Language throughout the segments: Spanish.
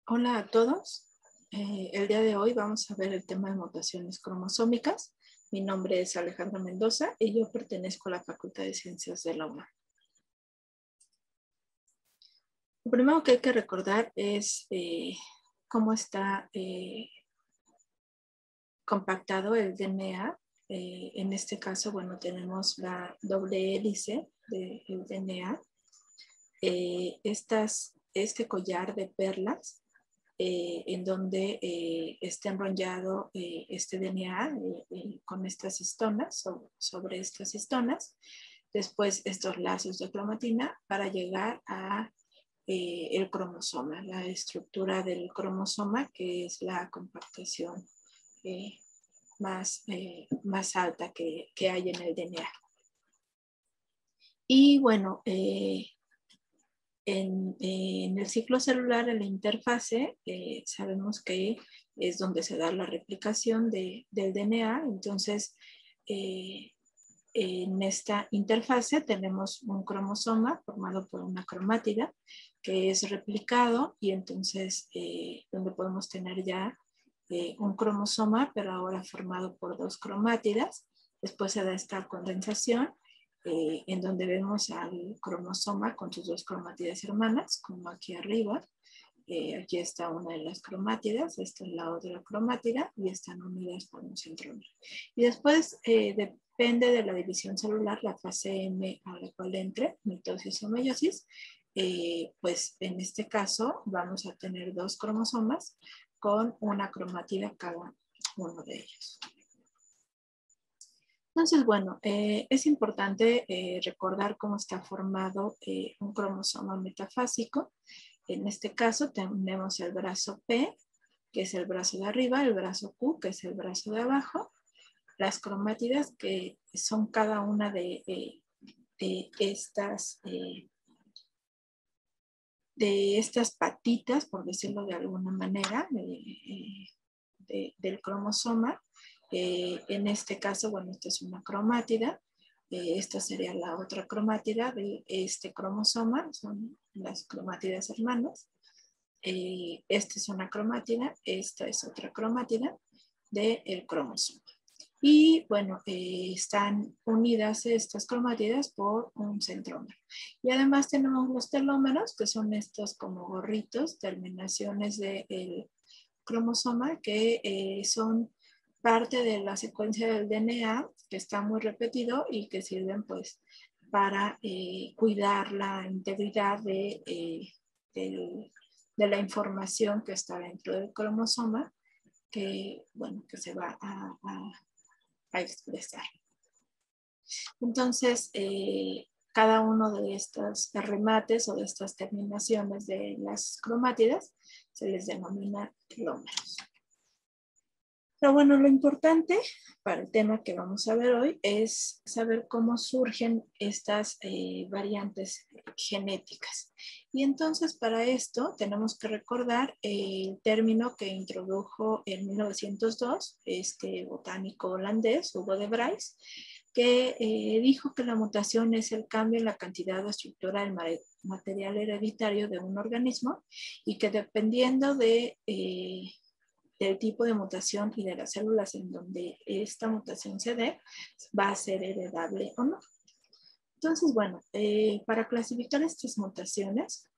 Hola a todos. El día de hoy vamos a ver el tema de mutaciones cromosómicas. Mi nombre es Alejandra Mendoza y yo pertenezco a la Facultad de Ciencias de la UNAM. Lo primero que hay que recordar es cómo está compactado el DNA. En este caso, bueno, tenemos la doble hélice del DNA. Este collar de perlas en donde está enrollado este DNA con estas histonas, sobre estas histonas, después estos lazos de cromatina para llegar a el cromosoma, la estructura del cromosoma, que es la compactación más alta que hay en el DNA. Y bueno, en el ciclo celular, en la interfase, sabemos que es donde se da la replicación del DNA. Entonces, en esta interfase tenemos un cromosoma formado por una cromátida que es replicado y entonces donde podemos tener ya un cromosoma, pero ahora formado por dos cromátidas. Después se da esta condensación en donde vemos al cromosoma con sus dos cromátidas hermanas, como aquí arriba. Aquí está una de las cromátidas, esta es la otra cromátida y están unidas por un centrómero. Y después depende de la división celular, la fase M a la cual entre, mitosis o meiosis, pues en este caso vamos a tener dos cromosomas con una cromátida cada uno de ellos. Entonces, bueno, es importante recordar cómo está formado un cromosoma metafásico. En este caso tenemos el brazo P, que es el brazo de arriba, el brazo Q, que es el brazo de abajo, las cromátidas, que son cada una de estas patitas, por decirlo de alguna manera, del cromosoma. En este caso, bueno, esta es una cromátida. Esta sería la otra cromátida de este cromosoma, son las cromátidas hermanas. Esta es una cromátida, esta es otra cromátida del cromosoma. Y bueno, están unidas estas cromátidas por un centrómero. Y además tenemos los telómeros, que son estos como gorritos, terminaciones del cromosoma, que son parte de la secuencia del DNA, que está muy repetido y que sirven pues para cuidar la integridad de la información que está dentro del cromosoma, que, bueno, que se va a expresar. Entonces, cada uno de estos remates o de estas terminaciones de las cromátidas se les denomina telómeros. Pero bueno, lo importante para el tema que vamos a ver hoy es saber cómo surgen estas variantes genéticas. Y entonces para esto tenemos que recordar el término que introdujo en 1902 este botánico holandés, Hugo de Vries, que dijo que la mutación es el cambio en la cantidad o estructura del material hereditario de un organismo y que dependiendo del tipo de mutación y de las células en donde esta mutación se dé, va a ser heredable o no. Entonces, bueno, para clasificar estas mutaciones,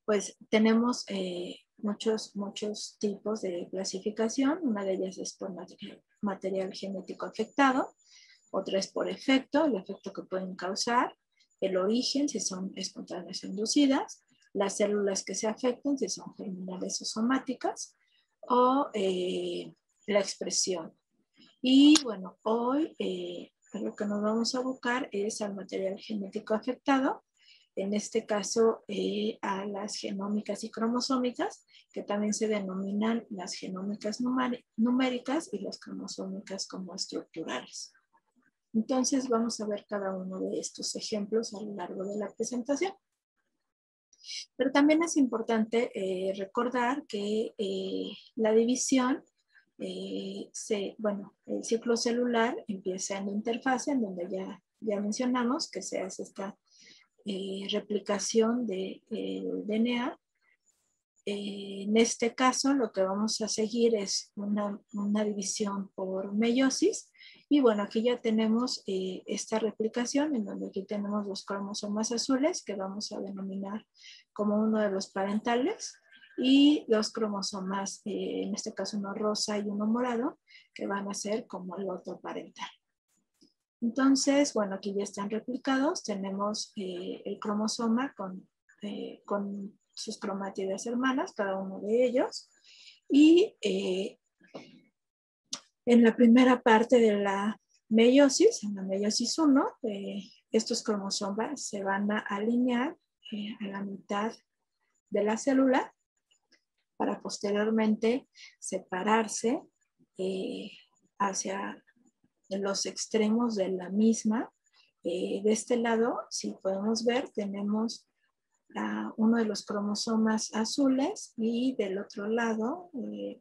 pues tenemos muchos tipos de clasificación. Una de ellas es por material genético afectado, otra es por efecto, el efecto que pueden causar, el origen, si son espontáneas o inducidas, las células que se afectan, si son germinales o somáticas, o la expresión. Y bueno, hoy lo que nos vamos a abocar es al material genético afectado, en este caso a las genómicas y cromosómicas, que también se denominan las genómicas numéricas y las cromosómicas como estructurales. Entonces vamos a ver cada uno de estos ejemplos a lo largo de la presentación. Pero también es importante recordar que la división, bueno, el ciclo celular empieza en la interfase, en donde ya mencionamos que se hace esta replicación del DNA En este caso, lo que vamos a seguir es una división por meiosis. Y bueno, aquí ya tenemos esta replicación en donde aquí tenemos los cromosomas azules que vamos a denominar como uno de los parentales y los cromosomas, en este caso uno rosa y uno morado, que van a ser como el otro parental. Entonces, bueno, aquí ya están replicados. Tenemos el cromosoma con sus cromátidas hermanas, cada uno de ellos. Y en la primera parte de la meiosis, en la meiosis 1, estos cromosomas se van a alinear a la mitad de la célula para posteriormente separarse hacia los extremos de la misma. De este lado, si podemos ver, tenemos uno de los cromosomas azules y del otro lado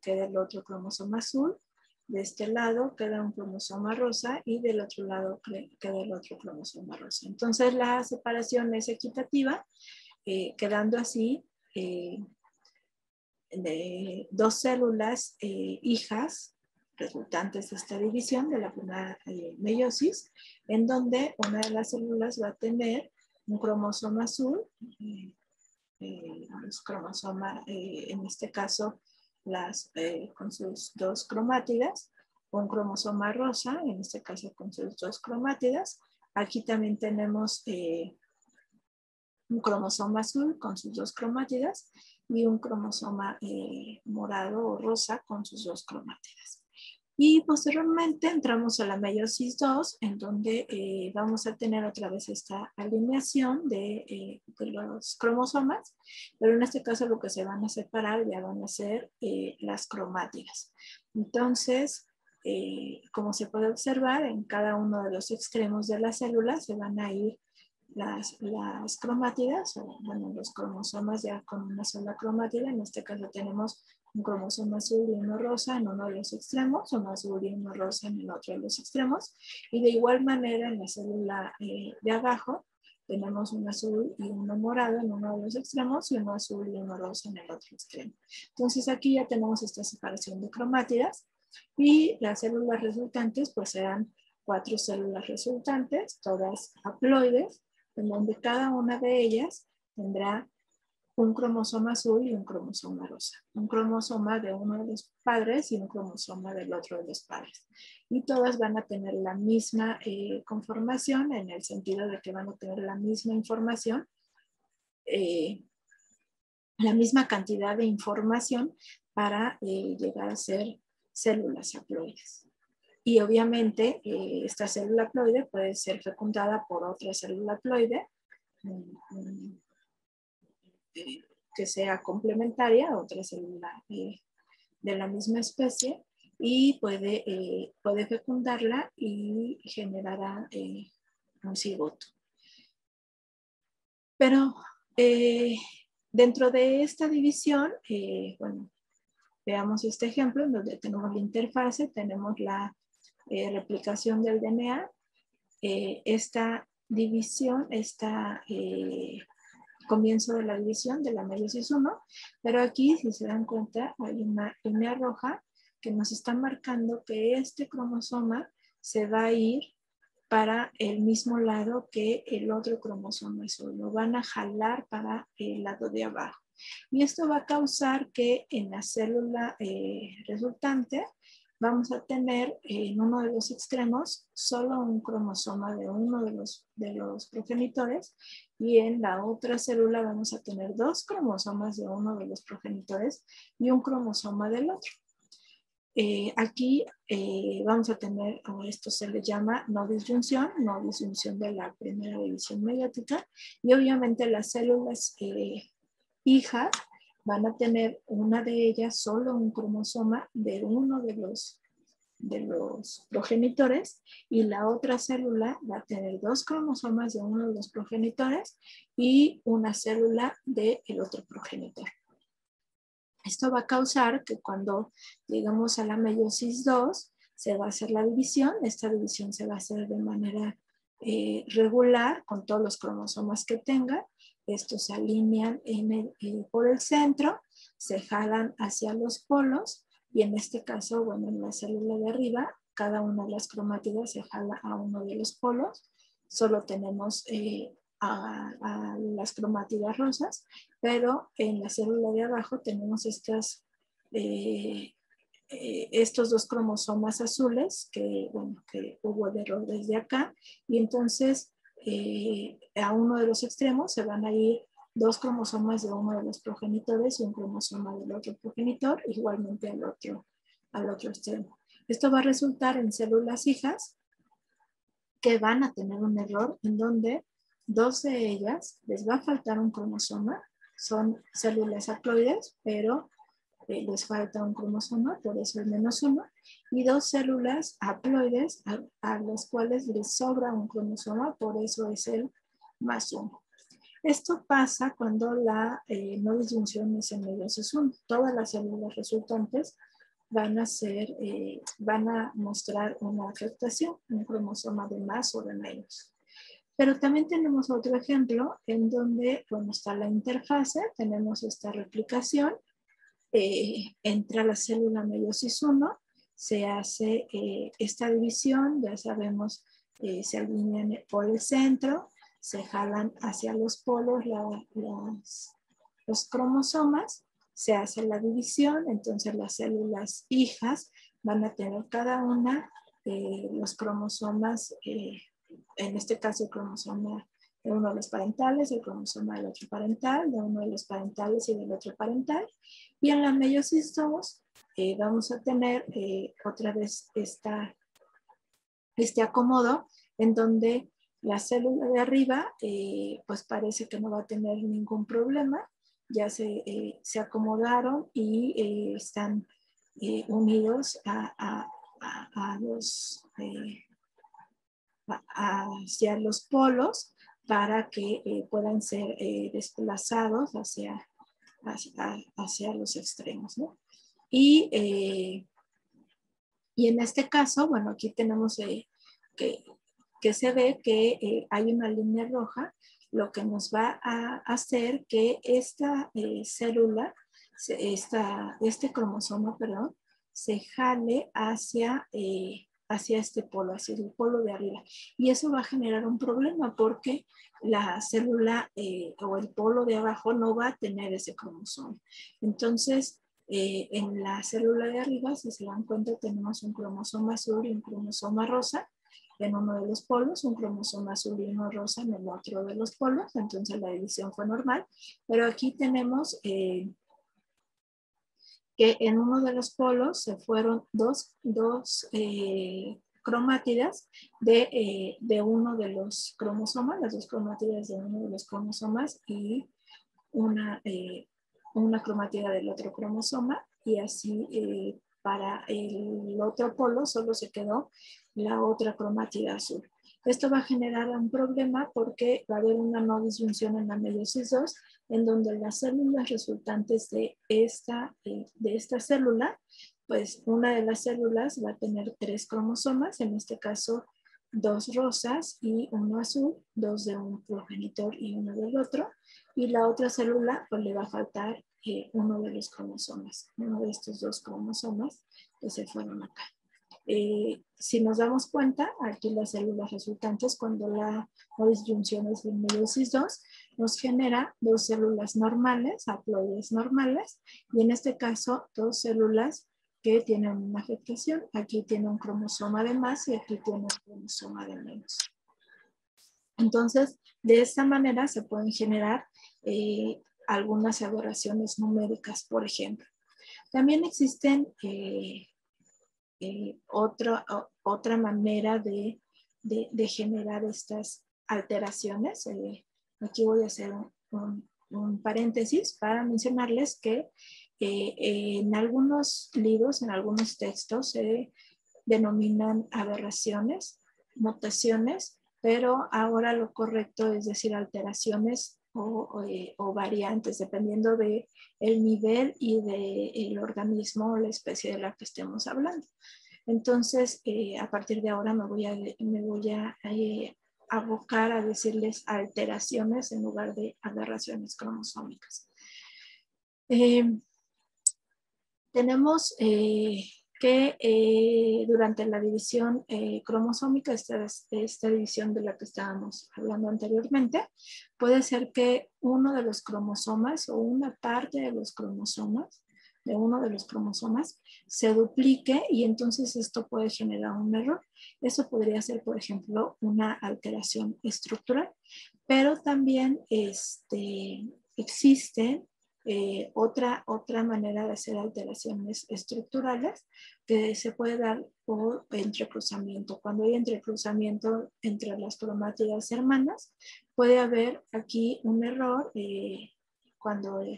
queda el otro cromosoma azul. De este lado queda un cromosoma rosa y del otro lado queda el otro cromosoma rosa. Entonces la separación es equitativa, quedando así de dos células hijas resultantes de esta división de la primera meiosis, en donde una de las células va a tener un cromosoma azul, los cromosomas, en este caso, con sus dos cromátidas, un cromosoma rosa, en este caso con sus dos cromátidas. Aquí también tenemos un cromosoma azul con sus dos cromátidas y un cromosoma morado o rosa con sus dos cromátidas. Y posteriormente entramos a la meiosis 2, en donde vamos a tener otra vez esta alineación de los cromosomas, pero en este caso lo que se van a separar ya van a ser las cromátidas. Entonces, como se puede observar, en cada uno de los extremos de la célula se van a ir las cromátidas, o bueno, los cromosomas ya con una sola cromátida. En este caso tenemos un cromosoma azul y uno rosa en uno de los extremos, uno azul y uno rosa en el otro de los extremos, y de igual manera en la célula de abajo tenemos un azul y uno morado en uno de los extremos y uno azul y uno rosa en el otro extremo. Entonces aquí ya tenemos esta separación de cromátidas y las células resultantes pues serán 4 células resultantes, todas haploides, en donde cada una de ellas tendrá un cromosoma azul y un cromosoma rosa. Un cromosoma de uno de los padres y un cromosoma del otro de los padres. Y todas van a tener la misma conformación, en el sentido de que van a tener la misma información, la misma cantidad de información para llegar a ser células haploides. Y obviamente esta célula haploide puede ser fecundada por otra célula haploide que sea complementaria a otra célula de la misma especie y puede fecundarla y generará un cigoto. Pero dentro de esta división, bueno, veamos este ejemplo en donde tenemos la interfase, tenemos la replicación del DNA. Esta división, comienzo de la división de la meiosis 1, pero aquí, si se dan cuenta, hay una línea roja que nos está marcando que este cromosoma se va a ir para el mismo lado que el otro cromosoma azul. Lo van a jalar para el lado de abajo. Y esto va a causar que en la célula resultante vamos a tener en uno de los extremos solo un cromosoma de uno de los progenitores y en la otra célula vamos a tener 2 cromosomas de uno de los progenitores y un cromosoma del otro. Aquí vamos a tener, como esto se le llama no disyunción de la primera división meiótica, y obviamente las células hijas van a tener una de ellas solo un cromosoma de uno de los progenitores y la otra célula va a tener 2 cromosomas de uno de los progenitores y una célula del otro progenitor. Esto va a causar que cuando llegamos a la meiosis 2 se va a hacer la división. Esta división se va a hacer de manera regular con todos los cromosomas que tenga estos se alinean por el centro, se jalan hacia los polos y en este caso, bueno, en la célula de arriba, cada una de las cromátidas se jala a uno de los polos. Solo tenemos a las cromátidas rosas, pero en la célula de abajo tenemos estos dos cromosomas azules que, bueno, que hubo el error desde acá, y entonces a uno de los extremos se van a ir dos cromosomas de uno de los progenitores y un cromosoma del otro progenitor, igualmente al otro extremo. Esto va a resultar en células hijas que van a tener un error en donde dos de ellas les va a faltar un cromosoma, son células haploides, pero les falta un cromosoma, por eso el -1, y dos células haploides a las cuales les sobra un cromosoma, por eso es el +1. Esto pasa cuando la no disyunción es en meiosis 1. Todas las células resultantes van a mostrar una afectación, un cromosoma de más o de menos. Pero también tenemos otro ejemplo en donde, bueno, está la interfase, tenemos esta replicación, entra la célula meiosis 1, se hace esta división, ya sabemos, se alinean por el centro, se jalan hacia los polos los cromosomas, se hace la división, entonces las células hijas van a tener cada una los cromosomas, en este caso el cromosoma de uno de los parentales, el cromosoma del otro parental, de uno de los parentales y del otro parental. Y en la meiosis 2 vamos a tener otra vez este acomodo en donde la célula de arriba pues parece que no va a tener ningún problema, ya se acomodaron y están unidos hacia los polos para que puedan ser desplazados hacia los extremos, ¿no? Y en este caso, bueno, aquí tenemos que se ve que hay una línea roja, lo que nos va a hacer que esta célula, este cromosoma, perdón, se jale hacia este polo, hacia el polo de arriba. Y eso va a generar un problema porque la célula o el polo de abajo no va a tener ese cromosoma. Entonces, en la célula de arriba, si se dan cuenta, tenemos un cromosoma azul y un cromosoma rosa en uno de los polos, un cromosoma azul y uno rosa en el otro de los polos, entonces la división fue normal, pero aquí tenemos que en uno de los polos se fueron dos cromátidas de uno de los cromosomas, las dos cromátidas de uno de los cromosomas y una cromátida del otro cromosoma, y así para el otro polo solo se quedó la otra cromátida azul. Esto va a generar un problema porque va a haber una no disyunción en la meiosis 2, en donde las células resultantes de esta célula, pues una de las células va a tener 3 cromosomas, en este caso 2 rosas y 1 azul, 2 de un progenitor y 1 del otro, y la otra célula pues le va a faltar uno de los cromosomas, uno de estos 2 cromosomas que se fueron acá. Si nos damos cuenta, aquí las células resultantes, cuando la no disyunción es de meiosis 2, nos genera 2 células normales, haploides normales, y en este caso 2 células que tienen una afectación. Aquí tiene un cromosoma de más y aquí tiene un cromosoma de menos. Entonces, de esta manera se pueden generar algunas aberraciones numéricas, por ejemplo. También existen otra manera de generar estas alteraciones. Aquí voy a hacer un paréntesis para mencionarles que en algunos libros, en algunos textos se denominan aberraciones, mutaciones, pero ahora lo correcto es decir alteraciones o variantes, dependiendo del nivel y del organismo o la especie de la que estemos hablando. Entonces, a partir de ahora me voy a abocar a decirles alteraciones en lugar de aberraciones cromosómicas. Tenemos que durante la división cromosómica, esta división de la que estábamos hablando anteriormente, puede ser que uno de los cromosomas o una parte de los cromosomas, de uno de los cromosomas, se duplique y entonces esto puede generar un error. Eso podría ser, por ejemplo, una alteración estructural, pero también existe otra manera de hacer alteraciones estructurales que se puede dar por entrecruzamiento. Cuando hay entrecruzamiento entre las cromátidas hermanas, puede haber aquí un error cuando hay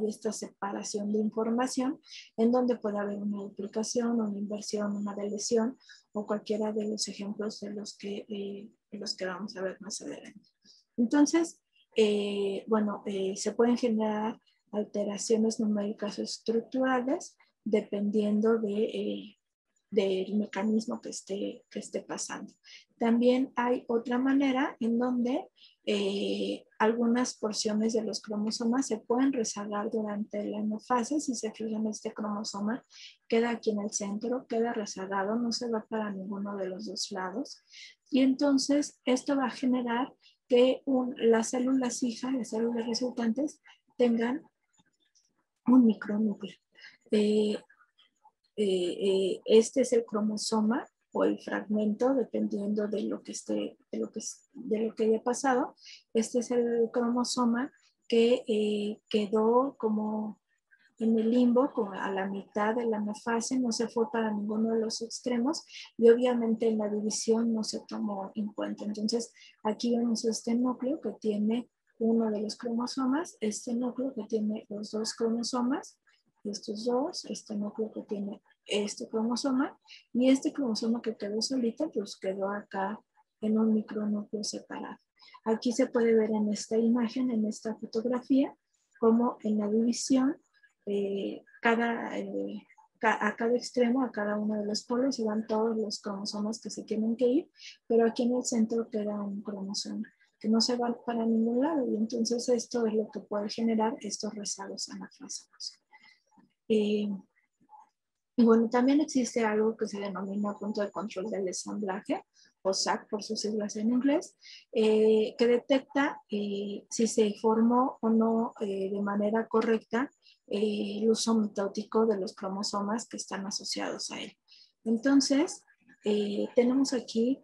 esta separación de información, en donde puede haber una duplicación, una inversión, una deleción o cualquiera de los ejemplos de los que vamos a ver más adelante. Entonces, se pueden generar alteraciones numéricas estructurales dependiendo del mecanismo que esté pasando. También hay otra manera en donde algunas porciones de los cromosomas se pueden rezagar durante la anafase. Si se fijan, este cromosoma queda aquí en el centro, queda rezagado, no se va para ninguno de los dos lados. Y entonces esto va a generar que las células hijas, las células resultantes, tengan un micronúcleo. Este es el cromosoma o el fragmento, dependiendo de lo que haya pasado. Este es el cromosoma que quedó como en el limbo, como a la mitad de la anafase, no se fue para ninguno de los extremos y obviamente en la división no se tomó en cuenta. Entonces aquí vemos este núcleo que tiene uno de los cromosomas, este núcleo que tiene los dos cromosomas, estos dos, este núcleo que tiene este cromosoma y este cromosoma que quedó solito, pues quedó acá en un micronúcleo separado. Aquí se puede ver en esta imagen, en esta fotografía, como en la división a cada extremo, a cada uno de los polos, se van todos los cromosomas que se tienen que ir, pero aquí en el centro queda un cromosoma que no se va para ningún lado y entonces esto es lo que puede generar estos rezagos anafásicos. Y bueno, también existe algo que se denomina punto de control del ensamblaje, o SAC por sus siglas en inglés, que detecta si se formó o no de manera correcta el uso mitótico de los cromosomas que están asociados a él. Entonces, tenemos aquí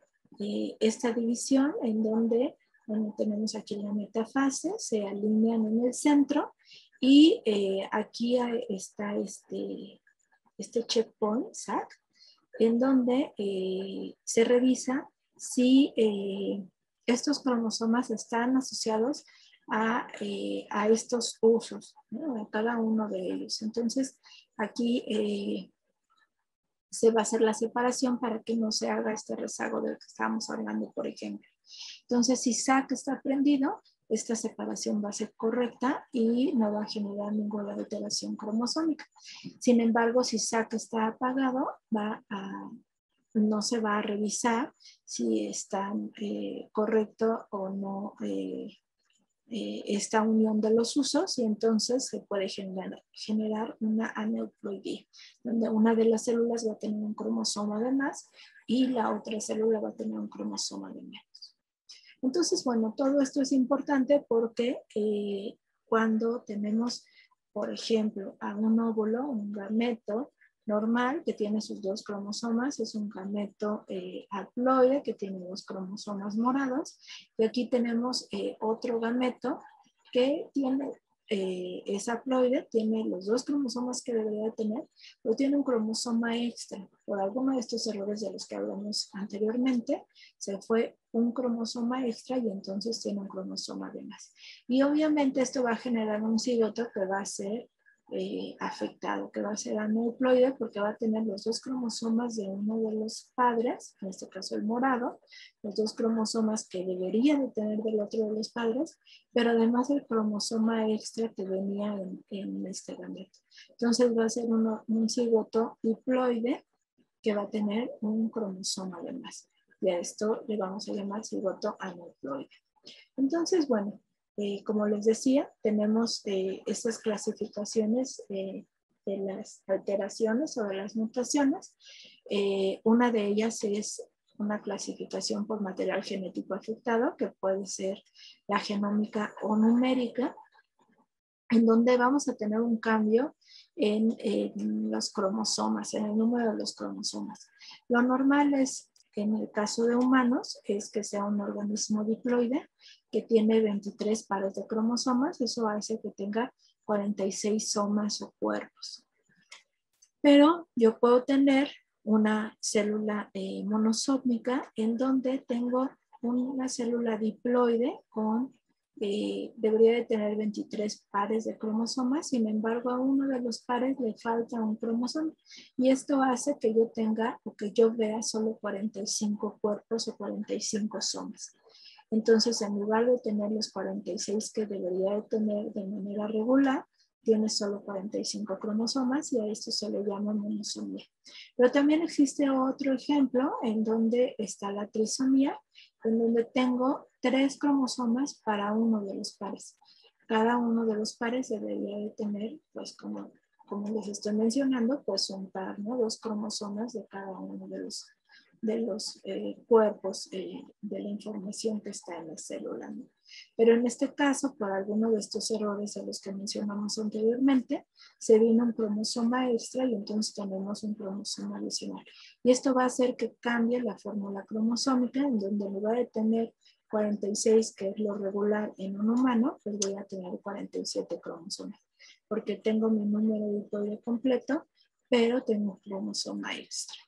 esta división en donde tenemos aquí la metafase, se alinean en el centro y aquí está este checkpoint, SAC, en donde se revisa si estos cromosomas están asociados a estos usos, ¿no? A cada uno de ellos. Entonces, aquí se va a hacer la separación para que no se haga este rezago del que estábamos hablando, por ejemplo. Entonces, si SAC está prendido, esta separación va a ser correcta y no va a generar ninguna alteración cromosómica. Sin embargo, si SAC está apagado, no se va a revisar si está correcto o no esta unión de los usos y entonces se puede generar una aneuploidía, donde una de las células va a tener un cromosoma de más y la otra célula va a tener un cromosoma de menos. Entonces, bueno, todo esto es importante porque cuando tenemos, por ejemplo, a un óvulo, un gameto normal que tiene sus dos cromosomas, es un gameto haploide que tiene dos cromosomas morados, y aquí tenemos otro gameto que tiene, es haploide, tiene los dos cromosomas que debería tener, pero tiene un cromosoma extra. Por alguno de estos errores de los que hablamos anteriormente, se fue un cromosoma extra y entonces tiene un cromosoma de más. Y obviamente esto va a generar un cigoto que va a ser afectado, que va a ser aneuploide porque va a tener los dos cromosomas de uno de los padres, en este caso el morado, los dos cromosomas que debería de tener del otro de los padres, pero además el cromosoma extra que venía en este gameto. Entonces va a ser un cigoto diploide que va a tener un cromosoma de más. y a esto le vamos a llamar cigoto aneuploide. Entonces, bueno, como les decía, tenemos estas clasificaciones de las alteraciones o de las mutaciones. Una de ellas es una clasificación por material genético afectado, que puede ser la genómica o numérica, en donde vamos a tener un cambio en los cromosomas, en el número de los cromosomas. Lo normal es, en el caso de humanos, es que sea un organismo diploide que tiene 23 pares de cromosomas. Eso hace que tenga 46 somas o cuerpos. Pero yo puedo tener una célula monosómica en donde tengo una célula diploide con debería de tener 23 pares de cromosomas, sin embargo a uno de los pares le falta un cromosoma y esto hace que yo tenga o que yo vea solo 45 cuerpos o 45 somas. Entonces, en lugar de tener los 46 que debería de tener de manera regular, tiene solo 45 cromosomas y a esto se le llama monosomía. Pero también existe otro ejemplo en donde está la trisomía, en donde tengo 3 cromosomas para uno de los pares. Cada uno de los pares debería de tener, pues como les estoy mencionando, pues un par, ¿no? 2 cromosomas de cada uno de los cuerpos de la información que está en la célula, ¿no? Pero en este caso, por alguno de estos errores a los que mencionamos anteriormente, se vino un cromosoma extra y entonces tenemos un cromosoma adicional. Y esto va a hacer que cambie la fórmula cromosómica, en donde en lugar de tener 46, que es lo regular en un humano, pues voy a tener 47 cromosomas, porque tengo mi número diploide completo, pero tengo un cromosoma extra.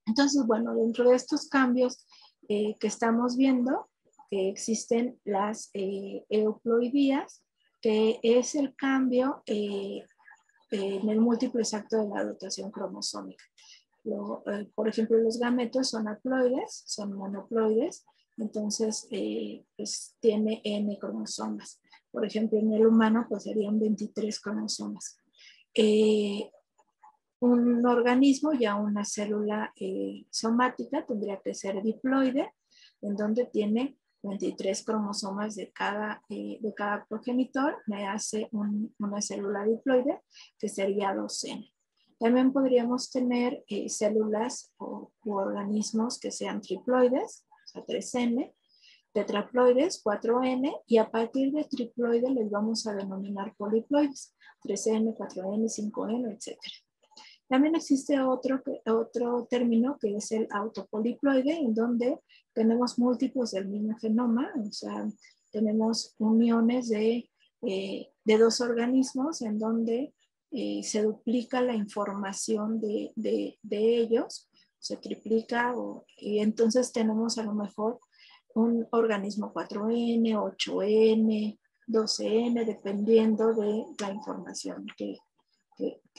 Entonces, bueno, dentro de estos cambios que estamos viendo, existen las euploidías, que es el cambio en el múltiplo exacto de la dotación cromosómica. Por ejemplo, los gametos son haploides, son monoploides, entonces pues tiene N cromosomas. Por ejemplo, en el humano pues serían 23 cromosomas. Un organismo, ya una célula somática, tendría que ser diploide, en donde tiene 23 cromosomas de cada progenitor, me hace una célula diploide, que sería 2N. También podríamos tener células u organismos que sean triploides, o sea, 3N, tetraploides, 4N, y a partir de triploide les vamos a denominar poliploides, 3N, 4N, 5N, etc. También existe otro término que es el autopoliploide, en donde tenemos múltiplos del mismo genoma, o sea, tenemos uniones de 2 organismos en donde se duplica la información de ellos, se triplica, y entonces tenemos a lo mejor un organismo 4N, 8N, 12N, dependiendo de la información que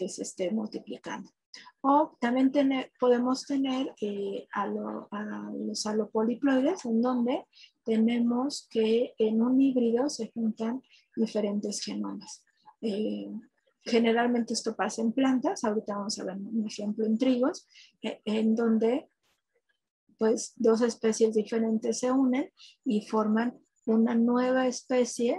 se esté multiplicando. O también podemos tener a los alopoliploides, en donde tenemos que en un híbrido se juntan diferentes genomas. Generalmente esto pasa en plantas, ahorita vamos a ver un ejemplo en trigos, en donde pues 2 especies diferentes se unen y forman una nueva especie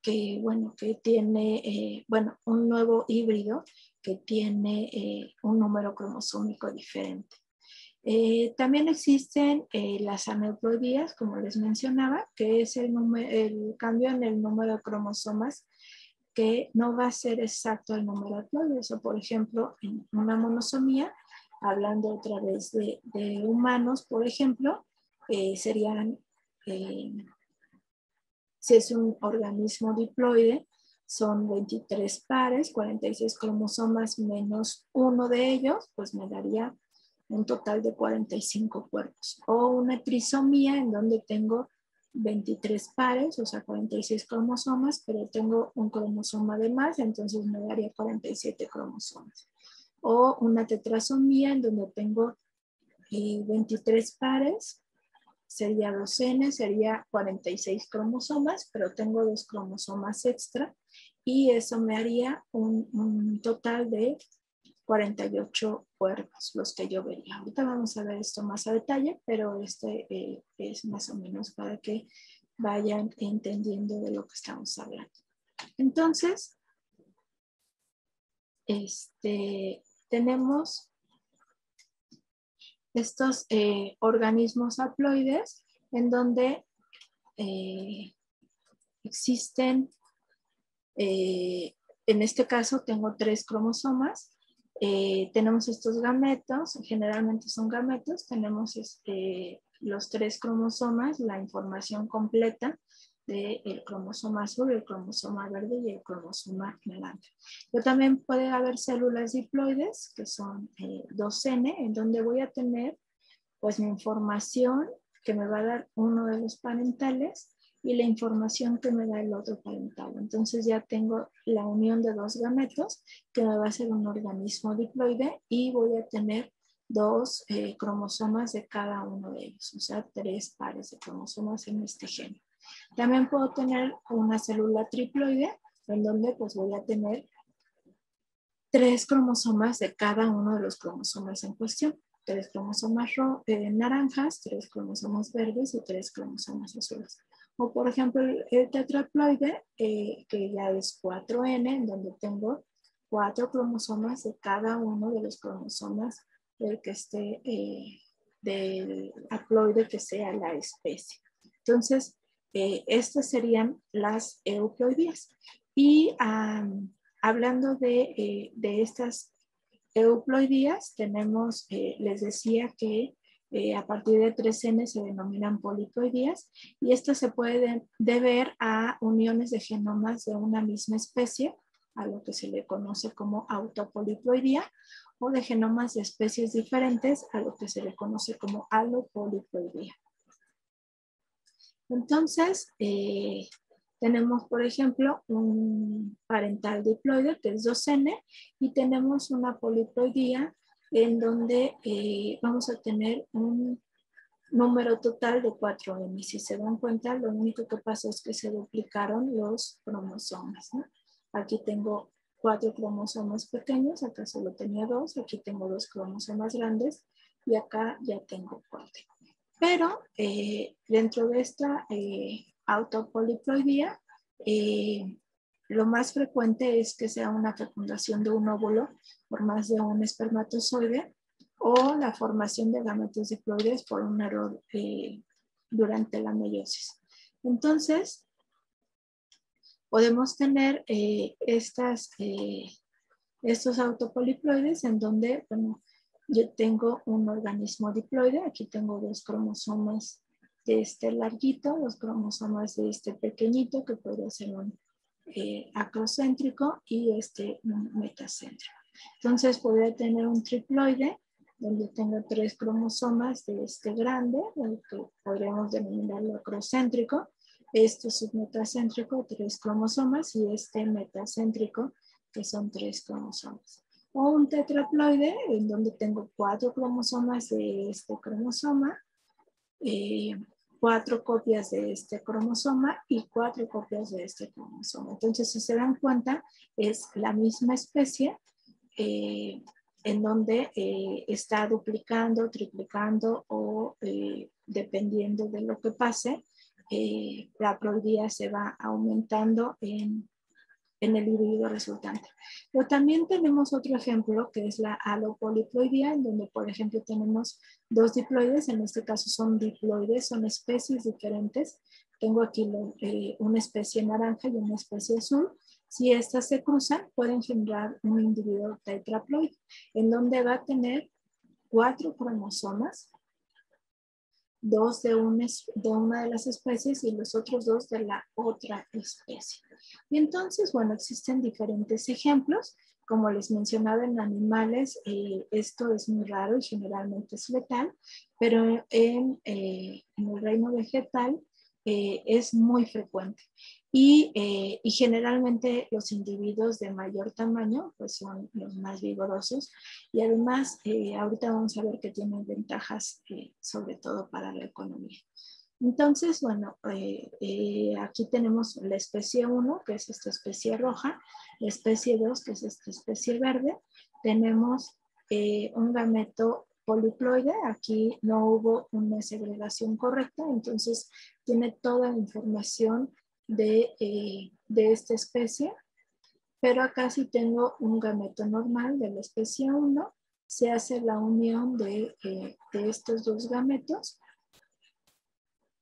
que tiene, un nuevo híbrido que tiene un número cromosómico diferente. También existen las aneuploidías, como les mencionaba, que es el cambio en el número de cromosomas que no va a ser exacto el número haploide. O por ejemplo, en una monosomía, hablando otra vez de humanos, por ejemplo, serían... si es un organismo diploide, son 23 pares, 46 cromosomas menos uno de ellos, pues me daría un total de 45 cuerpos. O una trisomía en donde tengo 23 pares, o sea, 46 cromosomas, pero tengo un cromosoma de más, entonces me daría 47 cromosomas. O una tetrasomía en donde tengo 23 pares, sería 2N, sería 46 cromosomas, pero tengo 2 cromosomas extra y eso me haría un total de 48 cuerpos los que yo vería. Ahorita vamos a ver esto más a detalle, pero este es más o menos para que vayan entendiendo de lo que estamos hablando. Entonces, tenemos estos organismos haploides en donde existen, en este caso tengo 3 cromosomas, tenemos estos gametos, generalmente son gametos, tenemos los 3 cromosomas, la información completa del cromosoma azul, el cromosoma verde y el cromosoma naranja. Pero también puede haber células diploides, que son 2N, en donde voy a tener pues mi información que me va a dar uno de los parentales y la información que me da el otro parental. Entonces ya tengo la unión de 2 gametos que me va a ser un organismo diploide y voy a tener 2 cromosomas de cada uno de ellos, o sea, 3 pares de cromosomas en este gen. También puedo tener una célula triploide en donde pues voy a tener 3 cromosomas de cada uno de los cromosomas en cuestión. 3 cromosomas naranjas, 3 cromosomas verdes y 3 cromosomas azules. O por ejemplo el tetraploide, que ya es 4N, en donde tengo 4 cromosomas de cada uno de los cromosomas del que esté, del haploide que sea la especie. Entonces, estas serían las euploidías. Y hablando de estas euploidías, tenemos, les decía que a partir de 3N se denominan poliploidías y esto se puede deber a uniones de genomas de una misma especie, a lo que se le conoce como autopoliploidía, o de genomas de especies diferentes, a lo que se le conoce como alopoliploidía. Entonces, tenemos, por ejemplo, un parental diploide que es 2N y tenemos una poliploidía en donde vamos a tener un número total de 4N. Si se dan cuenta, lo único que pasa es que se duplicaron los cromosomas, ¿no? Aquí tengo 4 cromosomas pequeños, acá solo tenía 2, aquí tengo 2 cromosomas grandes y acá ya tengo 4. Pero dentro de esta autopoliploidía, lo más frecuente es que sea una fecundación de un óvulo por más de un espermatozoide o la formación de gametos diploides por un error durante la meiosis. Entonces, podemos tener estos autopoliploides en donde, bueno, yo tengo un organismo diploide, aquí tengo 2 cromosomas de este larguito, 2 cromosomas de este pequeñito que podría ser un acrocéntrico y un metacéntrico. Entonces podría tener un triploide donde tengo 3 cromosomas de este grande, el que podríamos denominarlo acrocéntrico, este submetacéntrico, 3 cromosomas y este metacéntrico que son 3 cromosomas. O un tetraploide en donde tengo 4 cromosomas de este cromosoma, 4 copias de este cromosoma y 4 copias de este cromosoma. Entonces, si se dan cuenta, es la misma especie en donde está duplicando, triplicando o dependiendo de lo que pase, la haploidía se va aumentando en el individuo resultante. Pero también tenemos otro ejemplo que es la alopoliploidía, en donde por ejemplo tenemos 2 diploides, en este caso son diploides, son especies diferentes. Tengo aquí una especie naranja y una especie azul. Si estas se cruzan, pueden generar un individuo tetraploide, en donde va a tener 4 cromosomas, 2 de una de las especies y los otros 2 de la otra especie. Y entonces, bueno, existen diferentes ejemplos. Como les mencionaba en animales, esto es muy raro y generalmente es letal, pero en el reino vegetal es muy frecuente. Y generalmente los individuos de mayor tamaño pues son los más vigorosos y además ahorita vamos a ver que tienen ventajas sobre todo para la economía. Entonces, bueno, aquí tenemos la especie 1, que es esta especie roja, la especie 2, que es esta especie verde, tenemos un gameto poliploide. Aquí no hubo una segregación correcta, entonces tiene toda la información de esta especie. Pero acá sí tengo un gameto normal de la especie 1. Se hace la unión de estos dos gametos.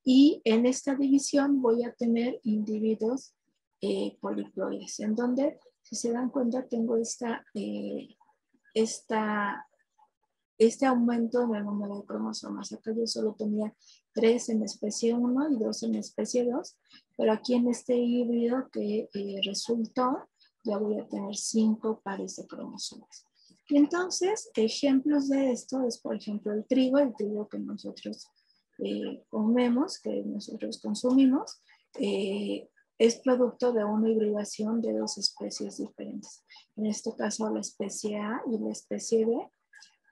Y en esta división voy a tener individuos poliploides, en donde, si se dan cuenta, tengo este aumento en el número de cromosomas. Acá yo solo tenía 3 en especie 1 y 2 en especie 2, pero aquí en este híbrido que resultó, ya voy a tener 5 pares de cromosomas. Y entonces, ejemplos de esto es, por ejemplo, el trigo que nosotros comemos, que nosotros consumimos, es producto de una hibridación de dos especies diferentes. En este caso, la especie A y la especie B.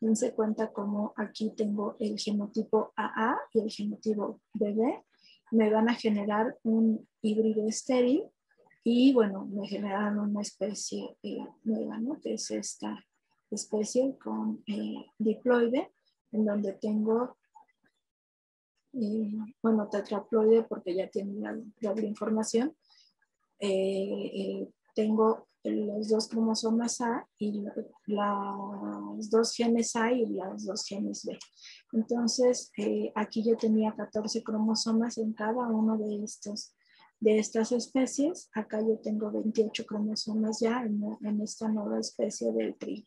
Dense cuenta como aquí tengo el genotipo AA y el genotipo BB. Me van a generar un híbrido estéril y, bueno, me generan una especie nueva, ¿no? Que es esta especie con diploide, en donde tengo, bueno, tetraploide porque ya tiene la doble información. Tengo los dos cromosomas A y las dos genes A y las dos genes B. Entonces, aquí yo tenía 14 cromosomas en cada uno de estas especies. Acá yo tengo 28 cromosomas ya en esta nueva especie del trigo.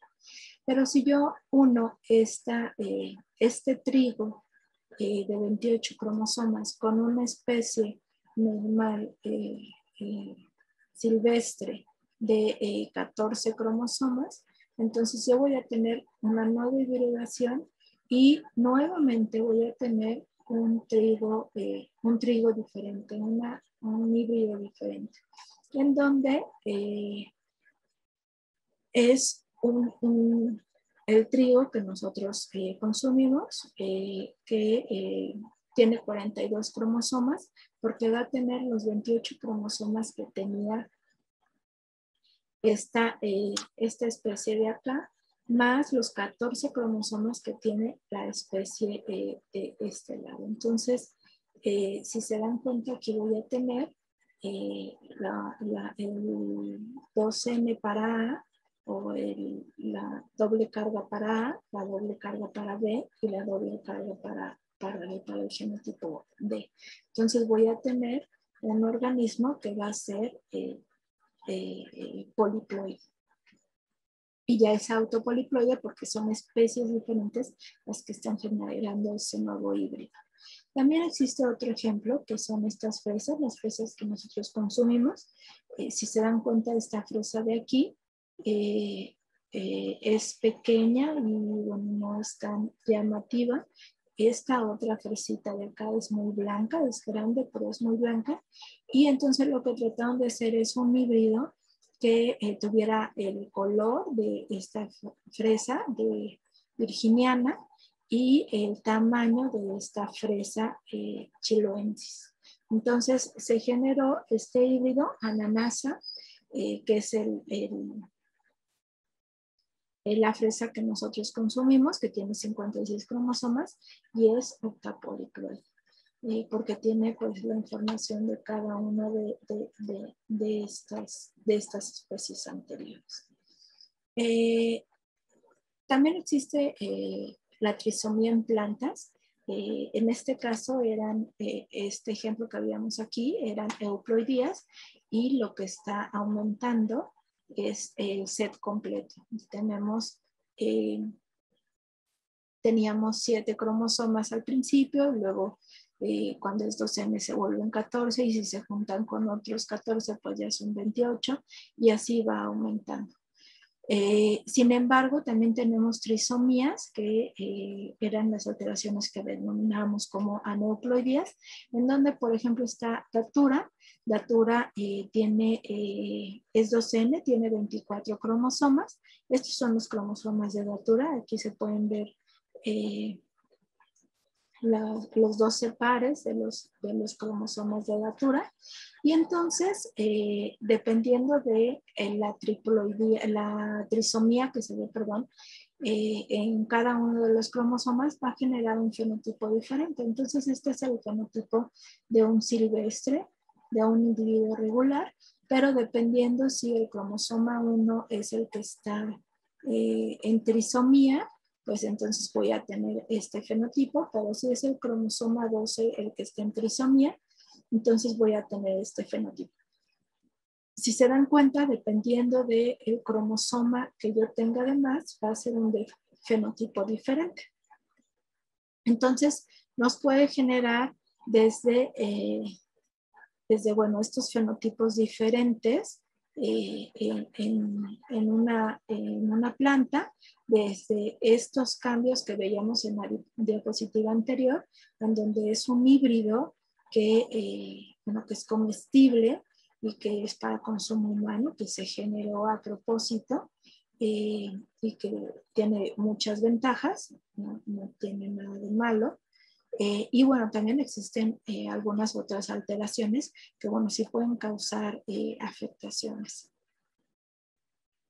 Pero si yo uno este trigo de 28 cromosomas con una especie normal silvestre de 14 cromosomas, entonces yo voy a tener una nueva hibridación y nuevamente voy a tener un trigo diferente, un híbrido diferente, en donde es el trigo que nosotros consumimos, que tiene 42 cromosomas, porque va a tener los 28 cromosomas que tenía esta especie de acá, más los 14 cromosomas que tiene la especie de este lado. Entonces, si se dan cuenta, aquí voy a tener el 2N para A, o la doble carga para A, la doble carga para B y la doble carga para el genotipo D. Entonces voy a tener un organismo que va a ser poliploide. Y ya es autopoliploide porque son especies diferentes las que están generando ese nuevo híbrido. También existe otro ejemplo que son estas fresas, las fresas que nosotros consumimos. Si se dan cuenta, esta fresa de aquí es pequeña y bueno, no es tan llamativa. Esta otra fresita de acá es muy blanca, es grande, pero es muy blanca. Y entonces lo que trataron de hacer es un híbrido que tuviera el color de esta fresa de virginiana y el tamaño de esta fresa chiloensis. Entonces se generó este híbrido ananasa, que es la fresa que nosotros consumimos, que tiene 56 cromosomas y es octapoliploide, porque tiene pues la información de cada una de estas especies anteriores. También existe la trisomía en plantas. En este caso este ejemplo que habíamos aquí, eran euploidías y lo que está aumentando es el set completo. Teníamos 7 cromosomas al principio, luego cuando es 2N se vuelven 14 y si se juntan con otros 14 pues ya son 28 y así va aumentando. Sin embargo, también tenemos trisomías, que eran las alteraciones que denominábamos como aneuploidías, en donde, por ejemplo, está datura. Datura es 2N, tiene 24 cromosomas. Estos son los cromosomas de datura. Aquí se pueden ver los 12 pares de los cromosomas de datura. Y entonces, dependiendo de la trisomía que se ve, perdón, en cada uno de los cromosomas va a generar un fenotipo diferente. Entonces, este es el fenotipo de un silvestre, de un individuo regular, pero dependiendo si el cromosoma 1 es el que está en trisomía, pues entonces voy a tener este fenotipo, pero si es el cromosoma 12 el que está en trisomía, entonces voy a tener este fenotipo. Si se dan cuenta, dependiendo del cromosoma que yo tenga de más, va a ser un fenotipo diferente. Entonces, nos puede generar desde bueno, estos fenotipos diferentes en una planta, desde estos cambios que veíamos en la diapositiva anterior, en donde es un híbrido que es comestible y que es para consumo humano, que se generó a propósito y que tiene muchas ventajas, no tiene nada de malo. Y bueno, también existen algunas otras alteraciones que, bueno, sí pueden causar afectaciones.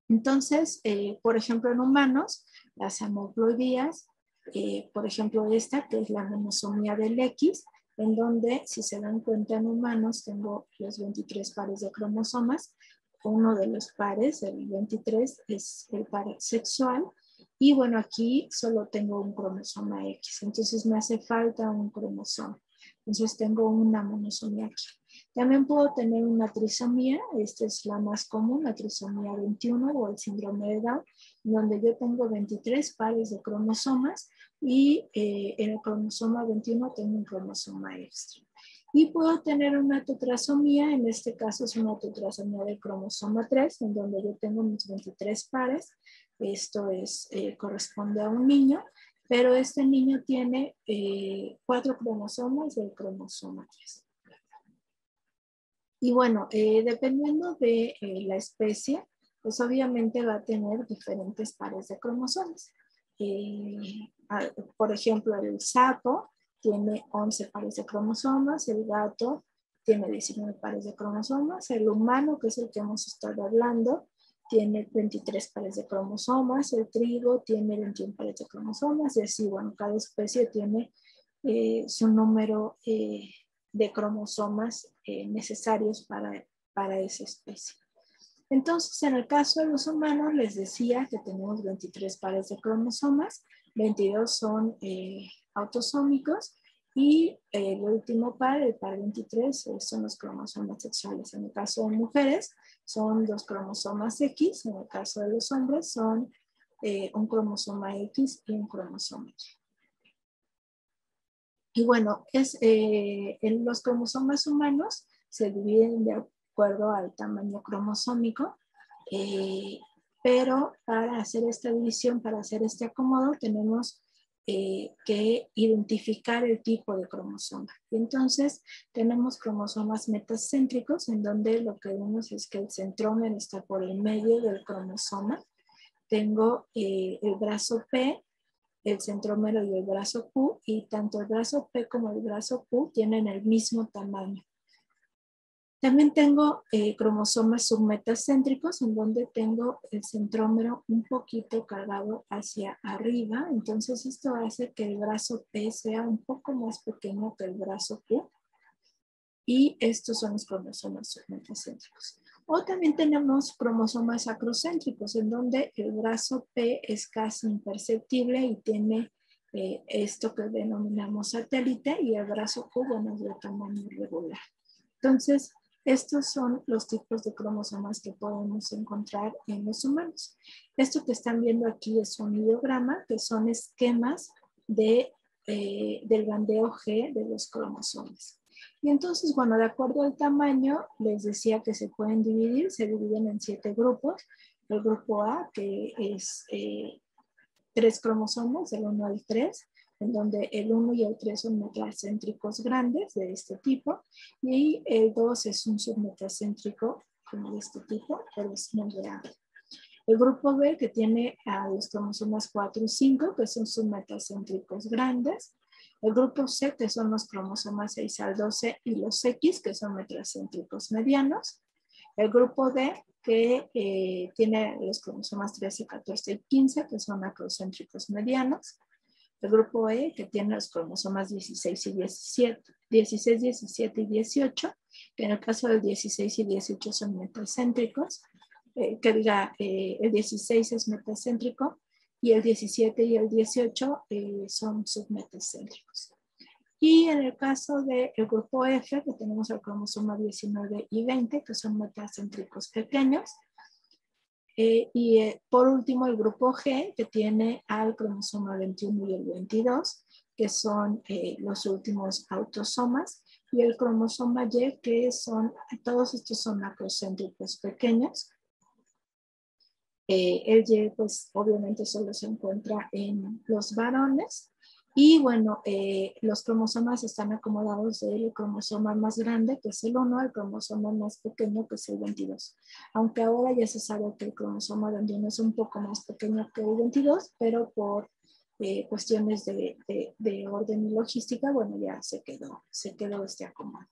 Entonces, por ejemplo, en humanos, las aneuploidías, por ejemplo, esta que es la monosomía del X, en donde, si se dan cuenta en humanos, tengo los 23 pares de cromosomas. Uno de los pares, el 23, es el par sexual. Y bueno, aquí solo tengo un cromosoma X, entonces me hace falta un cromosoma. Entonces tengo una monosomía aquí. También puedo tener una trisomía, esta es la más común, la trisomía 21 o el síndrome de Down, donde yo tengo 23 pares de cromosomas y en el cromosoma 21 tengo un cromosoma extra. Y puedo tener una tetrasomía, en este caso es una tetrasomía del cromosoma 3, en donde yo tengo mis 23 pares. Esto corresponde a un niño, pero este niño tiene 4 cromosomas del cromosoma 3. Y bueno, dependiendo de la especie, pues obviamente va a tener diferentes pares de cromosomas. Por ejemplo, el sapo tiene 11 pares de cromosomas, el gato tiene 19 pares de cromosomas, el humano, que es el que hemos estado hablando, tiene 23 pares de cromosomas, el trigo tiene 21 pares de cromosomas, y así, bueno, cada especie tiene su número de cromosomas necesarios para esa especie. Entonces, en el caso de los humanos, les decía que tenemos 23 pares de cromosomas, 22 son autosómicos y el último par, el par 23, son los cromosomas sexuales. En el caso de mujeres, son 2 cromosomas X, en el caso de los hombres, son un cromosoma X y un cromosoma Y. Y bueno, en los cromosomas humanos se dividen de acuerdo al tamaño cromosómico, pero para hacer esta división, para hacer este acomodo, tenemos que identificar el tipo de cromosoma. Y entonces tenemos cromosomas metacéntricos, en donde lo que vemos es que el centrómero está por el medio del cromosoma. Tengo el brazo P, el centrómero y el brazo Q, y tanto el brazo P como el brazo Q tienen el mismo tamaño. También tengo cromosomas submetacéntricos, en donde tengo el centrómero un poquito cargado hacia arriba, entonces esto hace que el brazo P sea un poco más pequeño que el brazo Q, y estos son los cromosomas submetacéntricos. O también tenemos cromosomas acrocéntricos, en donde el brazo P es casi imperceptible y tiene esto que denominamos satélite, y el brazo Q, bueno, es de tamaño irregular. Entonces, estos son los tipos de cromosomas que podemos encontrar en los humanos. Esto que están viendo aquí es un ideograma, que son esquemas del bandeo G de los cromosomas. Y entonces, bueno, de acuerdo al tamaño, les decía que se pueden dividir, se dividen en 7 grupos. El grupo A, que es 3 cromosomas, del 1 al 3, en donde el 1 y el 3 son metacéntricos grandes de este tipo, y el 2 es un submetacéntrico como de este tipo, pero es muy grande. El grupo B, que tiene a los cromosomas 4 y 5, que son submetacéntricos grandes. El grupo C, que son los cromosomas 6 al 12, y los X, que son metracéntricos medianos. El grupo D, que tiene los cromosomas 13, 14 y 15, que son acrocéntricos medianos. El grupo E, que tiene los cromosomas 16 y 17, 16, 17 y 18, que en el caso del 16 y 18 son metacéntricos, el 16 es metacéntrico y el 17 y el 18 son submetacéntricos. Y en el caso del grupo F, que tenemos el cromosoma 19 y 20, que son metacéntricos pequeños. Por último, el grupo G, que tiene al cromosoma 21 y el 22, que son los últimos autosomas, y el cromosoma Y, que todos estos son macrocéntricos pequeños. El Y, pues obviamente solo se encuentra en los varones. Y bueno, los cromosomas están acomodados del cromosoma más grande, que es el 1, al cromosoma más pequeño, que es el 22. Aunque ahora ya se sabe que el cromosoma 21 es un poco más pequeño que el 22, pero por cuestiones de orden y logística, bueno, ya se quedó este acomodo.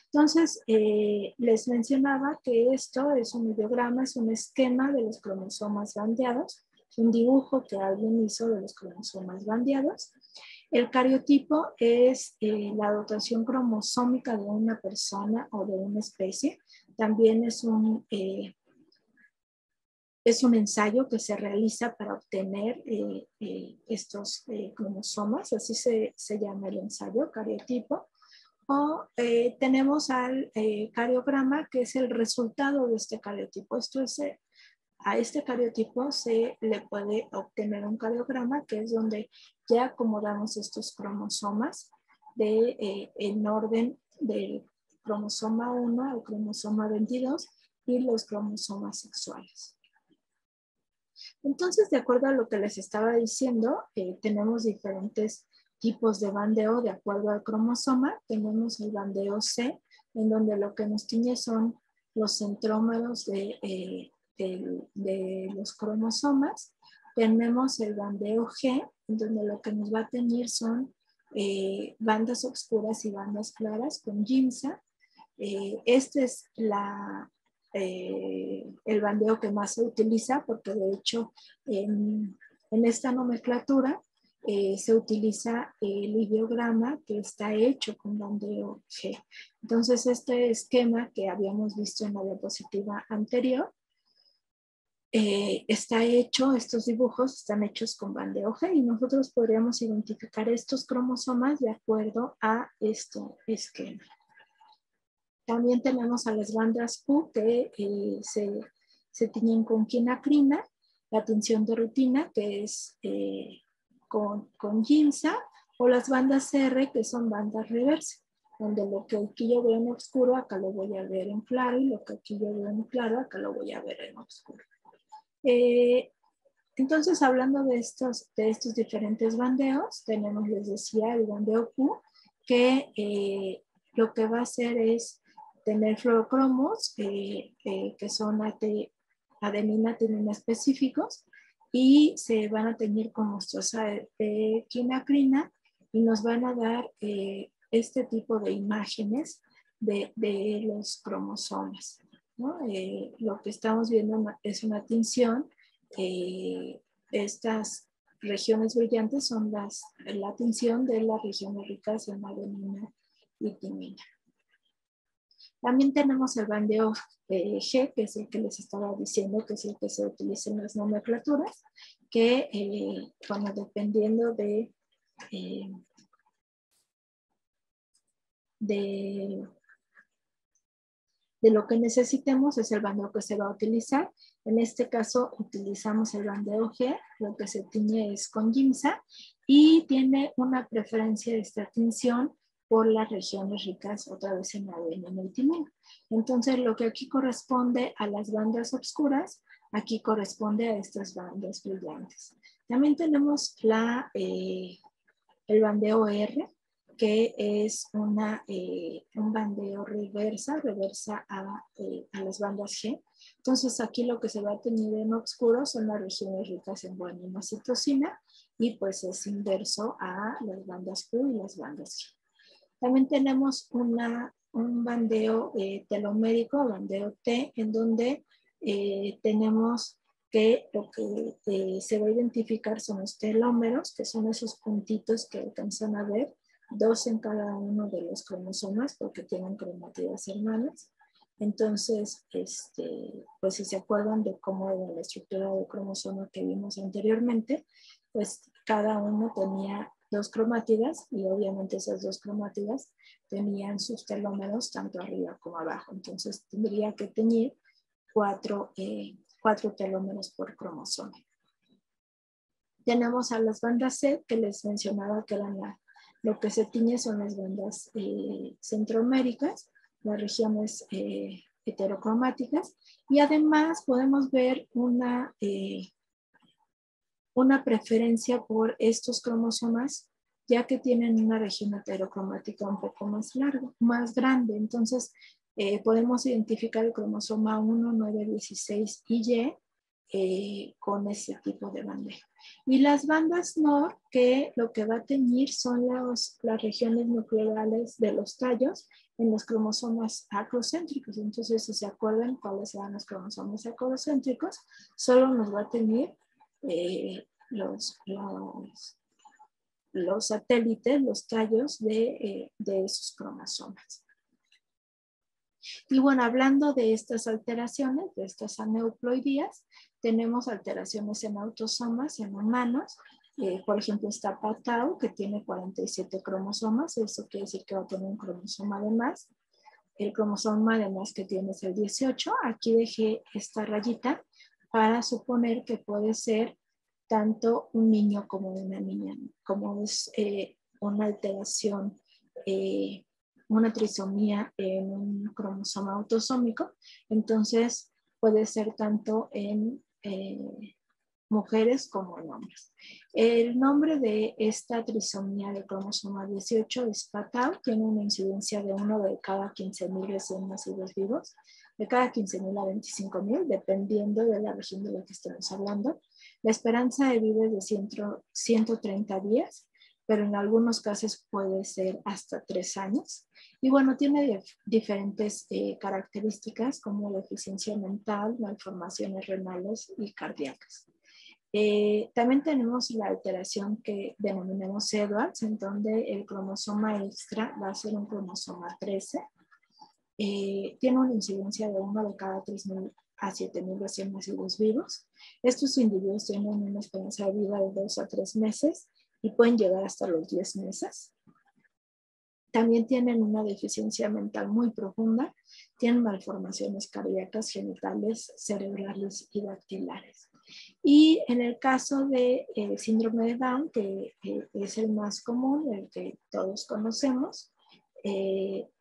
Entonces, les mencionaba que esto es un ideograma, es un esquema de los cromosomas bandeados, es un dibujo que alguien hizo de los cromosomas bandeados. El cariotipo es la dotación cromosómica de una persona o de una especie. También es un ensayo que se realiza para obtener estos cromosomas, así se llama el ensayo, cariotipo. O tenemos al cariograma, que es el resultado de este cariotipo. Esto es, a este cariotipo se le puede obtener un cariograma, que es donde ya acomodamos estos cromosomas en orden del cromosoma 1 al cromosoma 22 y los cromosomas sexuales. Entonces, de acuerdo a lo que les estaba diciendo, tenemos diferentes tipos de bandeo de acuerdo al cromosoma. Tenemos el bandeo C, en donde lo que nos tiñe son los centrómeros de los cromosomas. Tenemos el bandeo G, en donde lo que nos va a teñir son bandas oscuras y bandas claras con giemsa. Este es el bandeo que más se utiliza, porque de hecho en esta nomenclatura se utiliza el ideograma que está hecho con bandeo G. Entonces, este esquema que habíamos visto en la diapositiva anterior está hecho, estos dibujos están hechos con bandeo G, y nosotros podríamos identificar estos cromosomas de acuerdo a este esquema. También tenemos a las bandas Q, que se tiñen con quinacrina, la tinción de rutina, que es con giemsa, o las bandas R, que son bandas reversa, donde lo que aquí yo veo en oscuro, acá lo voy a ver en claro, y lo que aquí yo veo en claro, acá lo voy a ver en oscuro. Entonces, hablando de estos diferentes bandeos, tenemos, les decía, el bandeo Q, que lo que va a hacer es tener fluorocromos que son adenina, timina específicos, y se van a teñir con mostosa de quinacrina, y nos van a dar este tipo de imágenes de los cromosomas, ¿no? Lo que estamos viendo es una tinción. Estas regiones brillantes son la tinción de las regiones ricas en adenina y timina. También tenemos el bandeo G, que es el que les estaba diciendo, que es el que se utiliza en las nomenclaturas, que, bueno, dependiendo de lo que necesitemos, es el bandeo que se va a utilizar. En este caso utilizamos el bandeo G, lo que se tiñe es con giemsa, y tiene una preferencia de esta tinción por las regiones ricas, otra vez en adenina y timina. Entonces, lo que aquí corresponde a las bandas oscuras, aquí corresponde a estas bandas brillantes. También tenemos el bandeo R, que es un bandeo reversa a las bandas G. Entonces, aquí lo que se va a tener en oscuro son las regiones ricas en guanina, citosina, y pues es inverso a las bandas Q y las bandas G. También tenemos un bandeo telomérico, bandeo T, en donde tenemos que lo que se va a identificar son los telómeros, que son esos puntitos que alcanzan a ver, 2 en cada uno de los cromosomas, porque tienen cromátidas hermanas. Entonces, pues si se acuerdan de cómo era la estructura del cromosoma que vimos anteriormente, pues cada uno tenía 2 cromátidas y obviamente esas 2 cromátidas tenían sus telómeros tanto arriba como abajo. Entonces tendría que tener 4 telómeros por cromosoma. Tenemos a las bandas C, que les mencionaba que eran lo que se tiñe son las bandas centroméricas, las regiones heterocromáticas, y además podemos ver una preferencia por estos cromosomas, ya que tienen una región heterocromática un poco más larga, más grande. Entonces, podemos identificar el cromosoma 1, 9, 16 y Y con ese tipo de bandera. Y las bandas NOR, que lo que va a teñir son las regiones nucleares de los tallos en los cromosomas acrocéntricos. Entonces, si se acuerdan cuáles eran los cromosomas acrocéntricos, solo nos va a teñir los satélites, los tallos de esos cromosomas. Y bueno, hablando de estas alteraciones, de estas aneuploidías, tenemos alteraciones en autosomas, en humanos. Por ejemplo, está Patau, que tiene 47 cromosomas. Eso quiere decir que va a tener un cromosoma de más. El cromosoma de más que tiene es el 18. Aquí dejé esta rayita para suponer que puede ser tanto un niño como una niña, como es una alteración, una trisomía en un cromosoma autosómico. Entonces puede ser tanto en mujeres como en hombres. El nombre de esta trisomía del cromosoma 18 es Patau, tiene una incidencia de 1 de cada 15.000 recién nacidos vivos, de cada 15.000 a 25.000, dependiendo de la región de la que estemos hablando. La esperanza de vida es de 130 días, pero en algunos casos puede ser hasta 3 años. Y bueno, tiene diferentes características como deficiencia mental, malformaciones renales y cardíacas. También tenemos la alteración que denominamos Edwards, en donde el cromosoma extra va a ser un cromosoma 13. Tiene una incidencia de 1 de cada 3.000 a 7.000 recién nacidos vivos. Estos individuos tienen una esperanza de vida de 2 a 3 meses y pueden llegar hasta los 10 meses. También tienen una deficiencia mental muy profunda, tienen malformaciones cardíacas, genitales, cerebrales y dactilares. Y en el caso de síndrome de Down, que es el más común, el que todos conocemos,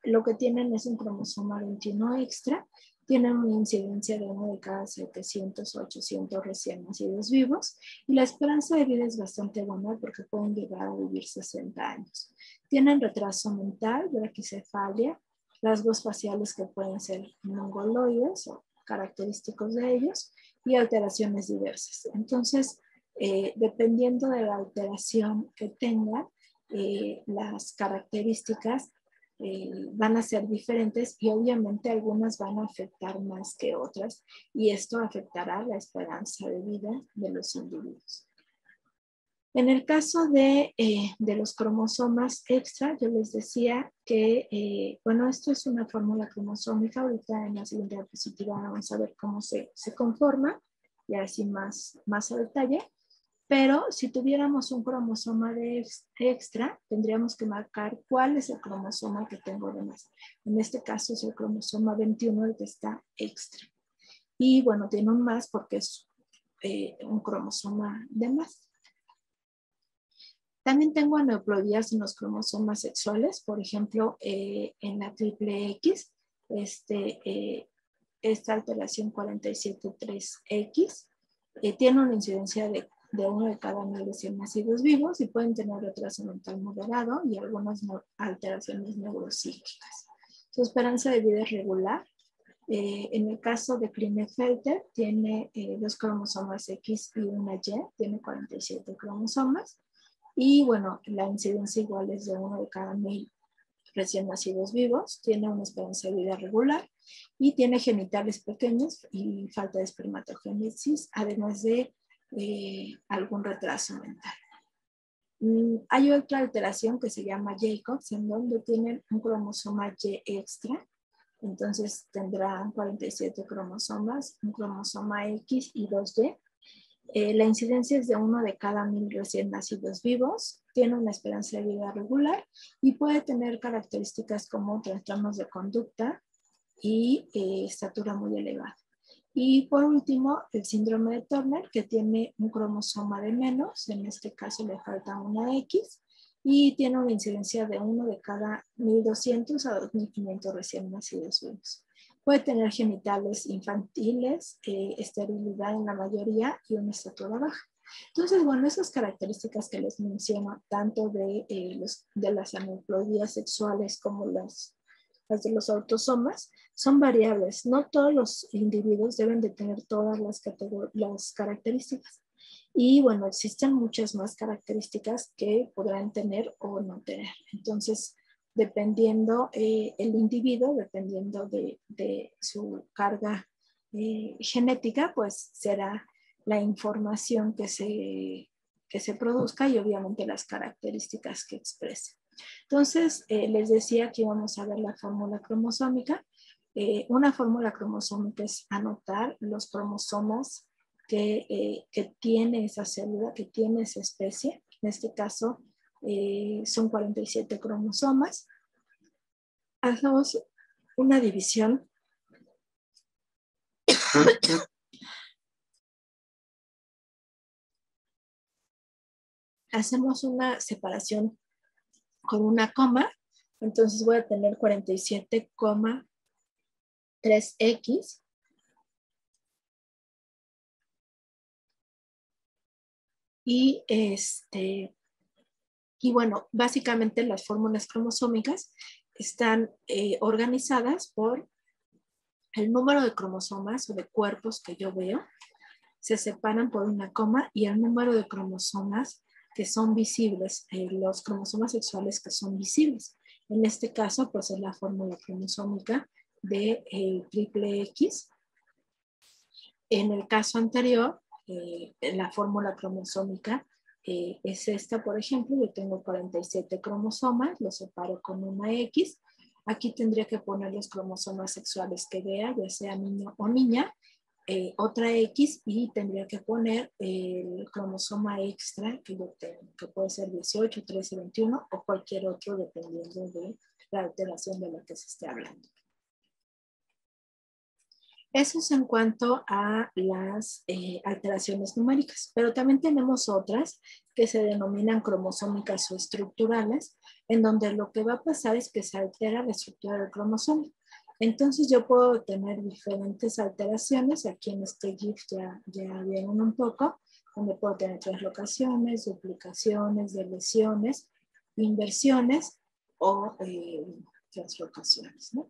lo que tienen es un cromosoma 21 extra, tienen una incidencia de 1 de cada 700 o 800 recién nacidos vivos y la esperanza de vida es bastante buena porque pueden llegar a vivir 60 años. Tienen retraso mental, braquicefalia, rasgos faciales que pueden ser mongoloides o característicos de ellos y alteraciones diversas. Entonces, dependiendo de la alteración que tenga, las características van a ser diferentes y obviamente algunas van a afectar más que otras y esto afectará la esperanza de vida de los individuos. En el caso de los cromosomas extra, yo les decía que, bueno, esto es una fórmula cromosómica. Ahorita en la siguiente diapositiva vamos a ver cómo se conforma y así más a detalle. Pero si tuviéramos un cromosoma de extra, tendríamos que marcar cuál es el cromosoma que tengo de más. En este caso es el cromosoma 21 el que está extra. Y bueno, tiene un más porque es un cromosoma de más. También tengo aneuploidías en los cromosomas sexuales, por ejemplo, en la triple X, esta alteración 47.3X tiene una incidencia de 1 de cada 1.000 recién nacidos vivos y pueden tener retraso mental moderado y algunas alteraciones neuropsíquicas. Su esperanza de vida es regular En el caso de Klinefelter, tiene 2 cromosomas X y una Y, tiene 47 cromosomas. Y bueno, la incidencia igual es de 1 de cada 1000 recién nacidos vivos, tiene una esperanza de vida regular y tiene genitales pequeños y falta de espermatogénesis, además de algún retraso mental. Hay otra alteración que se llama Jacobs, en donde tienen un cromosoma Y extra, entonces tendrán 47 cromosomas, un cromosoma X y 2Y. La incidencia es de 1 de cada 1000 recién nacidos vivos, tiene una esperanza de vida regular y puede tener características como trastornos de conducta y estatura muy elevada. Y por último, el síndrome de Turner, que tiene un cromosoma de menos, en este caso le falta una X, y tiene una incidencia de 1 de cada 1200 a 2500 recién nacidos vivos. Puede tener genitales infantiles, esterilidad en la mayoría y una estatura baja. Entonces, bueno, esas características que les menciono, tanto de las aneuploidías sexuales como las de los autosomas, son variables. No todos los individuos deben de tener todas las características. Y bueno, existen muchas más características que podrán tener o no tener. Entonces, dependiendo el individuo, dependiendo de su carga genética, pues será la información que se produzca y obviamente las características que exprese. Entonces, les decía que íbamos a ver la fórmula cromosómica. Una fórmula cromosómica es anotar los cromosomas que tiene esa célula, que tiene esa especie. En este caso, son 47 cromosomas. Hacemos una división. Hacemos una separación con una coma, entonces voy a tener 47,3X y bueno, básicamente las fórmulas cromosómicas están organizadas por el número de cromosomas o de cuerpos que yo veo, se separan por una coma, y el número de cromosomas que son visibles, los cromosomas sexuales que son visibles. En este caso, pues es la fórmula cromosómica de triple X. En el caso anterior, la fórmula cromosómica es esta, por ejemplo, yo tengo 47 cromosomas, los separo con una X. Aquí tendría que poner los cromosomas sexuales que vea, ya sea niño o niña, otra X, y tendría que poner el cromosoma extra que yo tengo, que puede ser 18, 13, 21 o cualquier otro dependiendo de la alteración de la que se esté hablando. Eso es en cuanto a las alteraciones numéricas, pero también tenemos otras que se denominan cromosómicas o estructurales, en donde lo que va a pasar es que se altera la estructura del cromosoma. Entonces yo puedo tener diferentes alteraciones, aquí en este GIF ya vieron un poco, donde puedo tener translocaciones, duplicaciones, deleciones, inversiones o translocaciones, ¿no?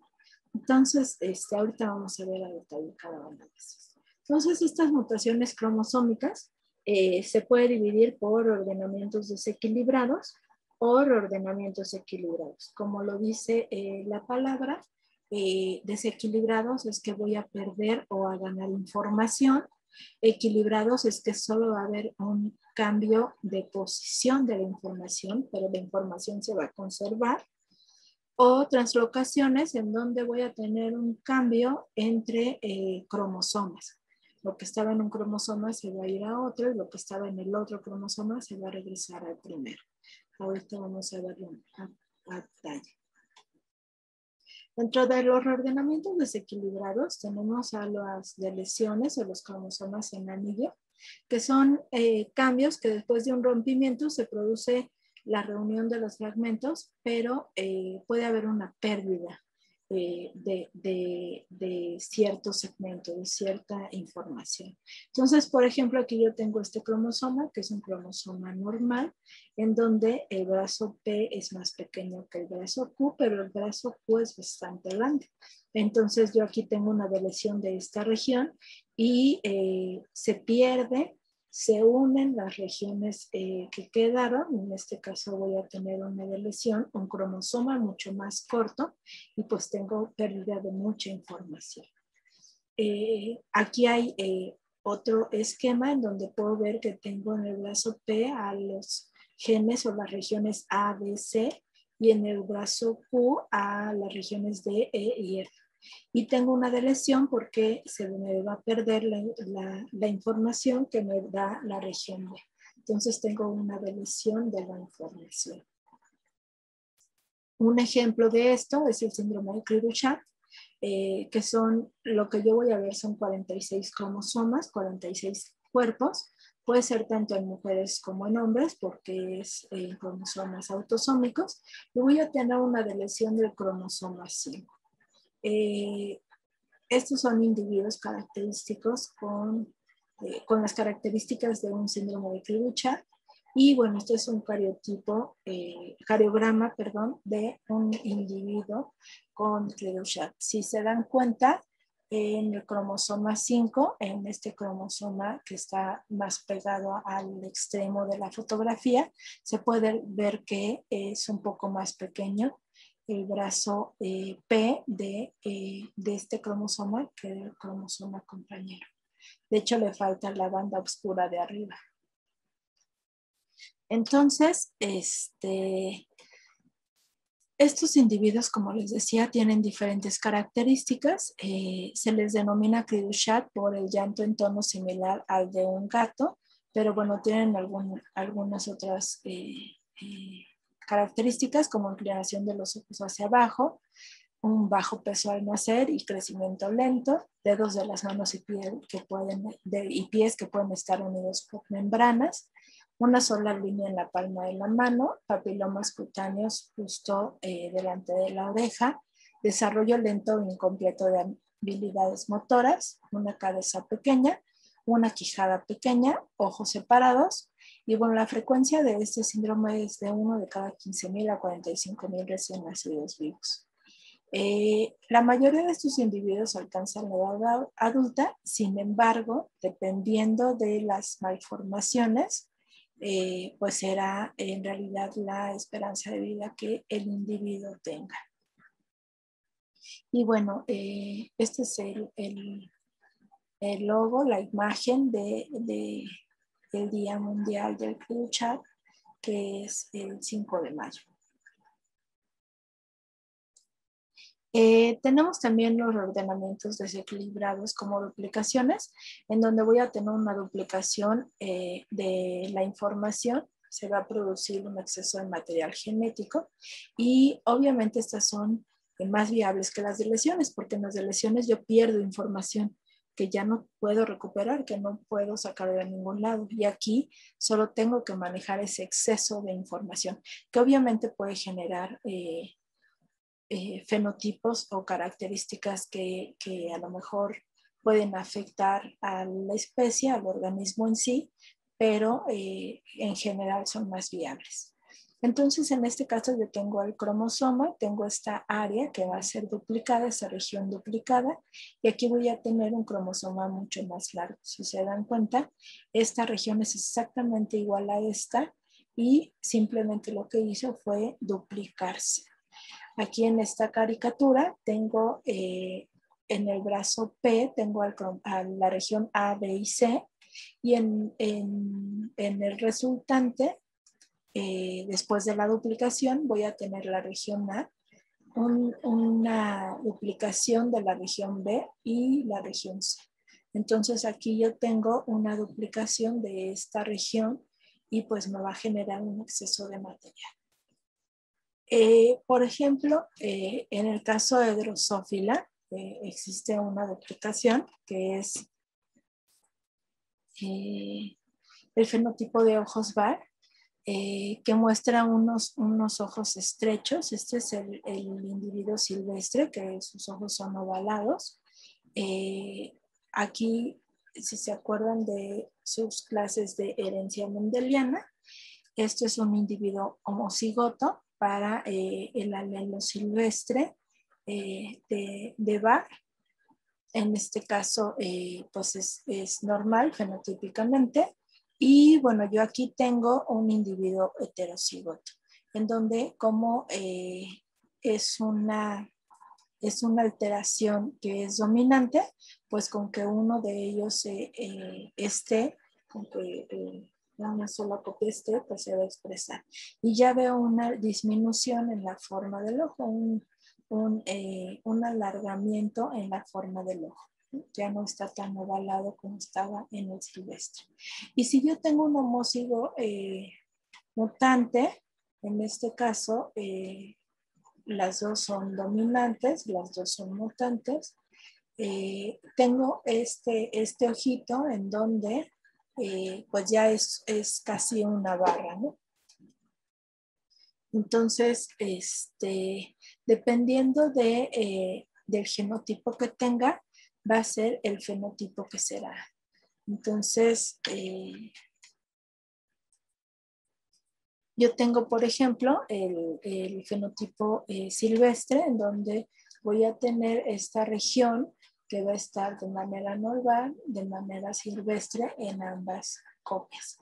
Entonces, ahorita vamos a ver a detalle cada una de esas. Entonces, estas mutaciones cromosómicas se puede dividir por ordenamientos desequilibrados o reordenamientos equilibrados. Como lo dice la palabra, desequilibrados es que voy a perder o a ganar información. Equilibrados es que solo va a haber un cambio de posición de la información, pero la información se va a conservar. O translocaciones en donde voy a tener un cambio entre cromosomas. Lo que estaba en un cromosoma se va a ir a otro y lo que estaba en el otro cromosoma se va a regresar al primero. Ahorita vamos a verlo a detalle. Dentro de los reordenamientos desequilibrados tenemos a las deleciones o los cromosomas en anillo, que son cambios que después de un rompimiento se produce la reunión de los fragmentos, pero puede haber una pérdida de cierto segmento, de cierta información. Entonces, por ejemplo, aquí yo tengo este cromosoma, que es un cromosoma normal, en donde el brazo P es más pequeño que el brazo Q, pero el brazo Q es bastante grande. Entonces, yo aquí tengo una deleción de esta región y se pierde. Se unen las regiones que quedaron. En este caso voy a tener una deleción, un cromosoma mucho más corto y pues tengo pérdida de mucha información. Aquí hay otro esquema en donde puedo ver que tengo en el brazo P a los genes o las regiones A, B, C y en el brazo Q a las regiones D, E y F. Y tengo una deleción porque se me va a perder la información que me da la región B. Entonces tengo una deleción de la información. Un ejemplo de esto es el síndrome de Cri-du-Chat, que son, lo que yo voy a ver son 46 cromosomas, 46 cuerpos. Puede ser tanto en mujeres como en hombres porque es cromosomas autosómicos. Y voy a tener una deleción del cromosoma 5. Estos son individuos característicos con las características de un síndrome de Cri-du-Chat. Y bueno, este es un cariograma de un individuo con Cri-du-Chat. Si se dan cuenta, en el cromosoma 5, en este cromosoma que está más pegado al extremo de la fotografía, se puede ver que es un poco más pequeño el brazo P de este cromosoma que el cromosoma compañero. De hecho, le falta la banda oscura de arriba. Entonces, estos individuos, como les decía, tienen diferentes características. Se les denomina Cri-du-Chat por el llanto en tono similar al de un gato, pero bueno, tienen algunas otras características como inclinación de los ojos hacia abajo, un bajo peso al nacer y crecimiento lento, dedos de las manos y pies que pueden estar unidos por membranas, una sola línea en la palma de la mano, papilomas cutáneos justo delante de la oreja, desarrollo lento e incompleto de habilidades motoras, una cabeza pequeña, una quijada pequeña, ojos separados. Y bueno, la frecuencia de este síndrome es de 1 de cada 15,000 a 45,000 recién nacidos vivos. La mayoría de estos individuos alcanzan la edad adulta, sin embargo, dependiendo de las malformaciones, pues será en realidad la esperanza de vida que el individuo tenga. Y bueno, este es el logo, la imagen del Día Mundial del Cri-du-Chat, que es el 5 de mayo. Tenemos también los ordenamientos desequilibrados como duplicaciones, en donde voy a tener una duplicación de la información, se va a producir un exceso de material genético y obviamente estas son más viables que las deleciones, porque en las deleciones yo pierdo información que ya no puedo recuperar, que no puedo sacar de ningún lado. Y aquí solo tengo que manejar ese exceso de información, que obviamente puede generar fenotipos o características que a lo mejor pueden afectar a la especie, al organismo en sí, pero en general son más viables. Entonces, en este caso yo tengo el cromosoma, tengo esta área que va a ser duplicada, esta región duplicada, y aquí voy a tener un cromosoma mucho más largo. Si se dan cuenta, esta región es exactamente igual a esta y simplemente lo que hizo fue duplicarse. Aquí en esta caricatura tengo en el brazo P, tengo a la región A, B y C, y en el resultante, después de la duplicación, voy a tener la región A, una duplicación de la región B y la región C. Entonces aquí yo tengo una duplicación de esta región y pues me va a generar un exceso de material. Por ejemplo, en el caso de Drosophila, existe una duplicación que es el fenotipo de ojos bar. que muestra unos ojos estrechos. Este es el individuo silvestre, que sus ojos son ovalados. Aquí, si se acuerdan de sus clases de herencia mendeliana, esto es un individuo homocigoto para el alelo silvestre de Barr. En este caso, pues es normal fenotípicamente. Y bueno, yo aquí tengo un individuo heterocigoto, en donde como es una alteración que es dominante, pues con que uno de ellos esté, con que una sola copia esté, pues se va a expresar. Y ya veo una disminución en la forma del ojo, un alargamiento en la forma del ojo. Ya no está tan ovalado como estaba en el silvestre. Y si yo tengo un homózigo mutante, en este caso, las dos son dominantes, las dos son mutantes. Tengo este ojito en donde pues ya es casi una barra, ¿no? Entonces, dependiendo del genotipo que tenga, va a ser el fenotipo que será. Entonces, yo tengo, por ejemplo, el fenotipo silvestre, en donde voy a tener esta región que va a estar de manera normal, de manera silvestre en ambas copias.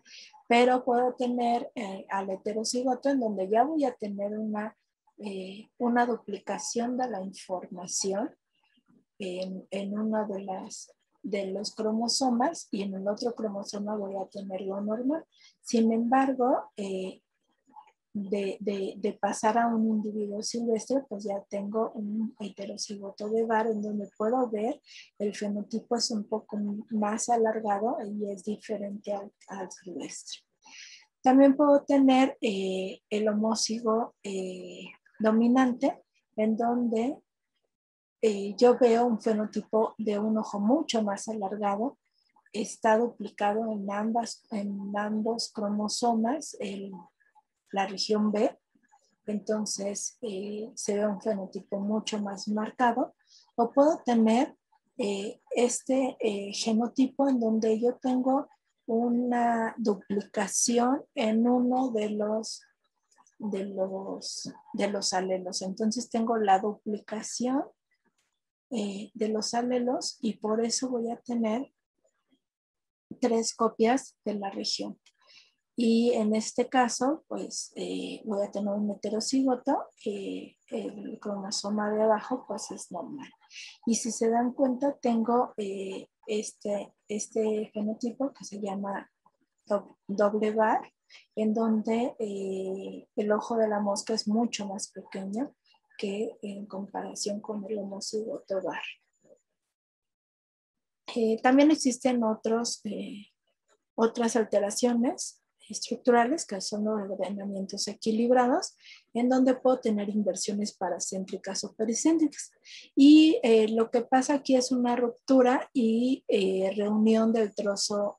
Pero puedo tener al heterocigoto, en donde ya voy a tener una duplicación de la información en uno de los cromosomas, y en el otro cromosoma voy a tener lo normal. Sin embargo, de pasar a un individuo silvestre, pues ya tengo un heterocigoto de Barr, en donde puedo ver el fenotipo es un poco más alargado y es diferente al silvestre. También puedo tener el homózigo dominante, en donde yo veo un fenotipo de un ojo mucho más alargado, está duplicado en ambos cromosomas, la región B. Entonces se ve un fenotipo mucho más marcado. O puedo tener este genotipo en donde yo tengo una duplicación en uno de los alelos. Entonces tengo la duplicación de los alelos, y por eso voy a tener 3 copias de la región. Y en este caso, pues voy a tener un heterocigoto, el cromosoma de abajo pues es normal. Y si se dan cuenta, tengo este fenotipo que se llama doble Barr, en donde el ojo de la mosca es mucho más pequeño que en comparación con el homocigoto Barr. También existen otras alteraciones estructurales, que son los ordenamientos equilibrados, en donde puedo tener inversiones paracéntricas o pericéntricas. Y lo que pasa aquí es una ruptura y reunión del trozo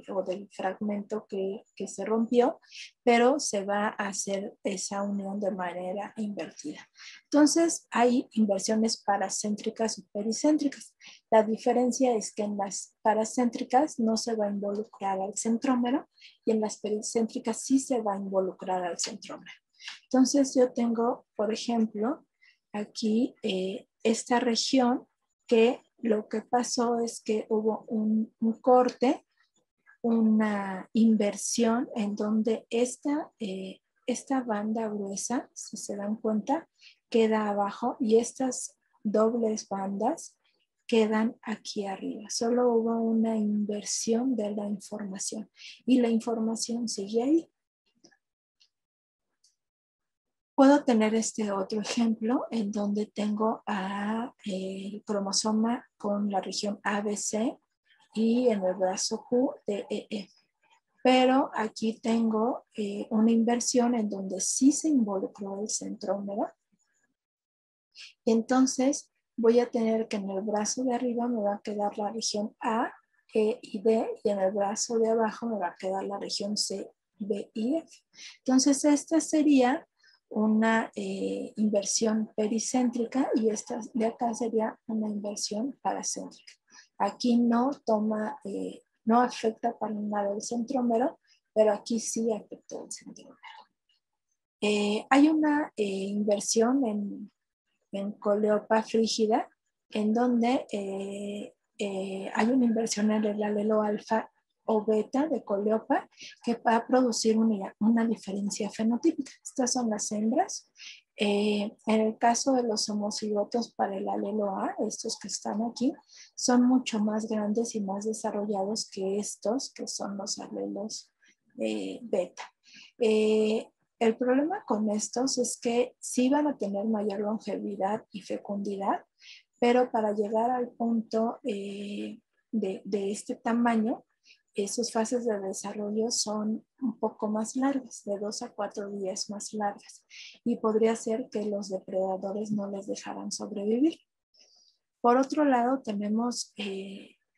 o del fragmento que se rompió, pero se va a hacer esa unión de manera invertida. Entonces, hay inversiones paracéntricas o pericéntricas. La diferencia es que en las paracéntricas no se va a involucrar al centrómero, y en las pericéntricas sí se va a involucrar al centrómero. Entonces yo tengo, por ejemplo, aquí esta región, que lo que pasó es que hubo un corte, una inversión, en donde esta banda gruesa, si se dan cuenta, queda abajo, y estas dobles bandas quedan aquí arriba. Solo hubo una inversión de la información, y la información sigue ahí. Puedo tener este otro ejemplo en donde tengo el cromosoma con la región ABC y en el brazo Q de EE. Pero aquí tengo una inversión en donde sí se involucró el centrómero. Entonces voy a tener que en el brazo de arriba me va a quedar la región A, E y D, y en el brazo de abajo me va a quedar la región C B y F. Entonces, esta sería una inversión pericéntrica y esta de acá sería una inversión paracéntrica. Aquí no toma, no afecta para nada el centrómero, pero aquí sí afecta el centrómero. Hay una inversión en coleopa frígida, en donde hay una inversión en el alelo alfa o beta de coleopa que va a producir una diferencia fenotípica. Estas son las hembras. En el caso de los homocigotos para el alelo A, estos que están aquí, son mucho más grandes y más desarrollados que estos, que son los alelos beta. El problema con estos es que sí van a tener mayor longevidad y fecundidad, pero para llegar al punto de este tamaño, sus fases de desarrollo son un poco más largas, de 2 a 4 días más largas, y podría ser que los depredadores no les dejaran sobrevivir. Por otro lado, tenemos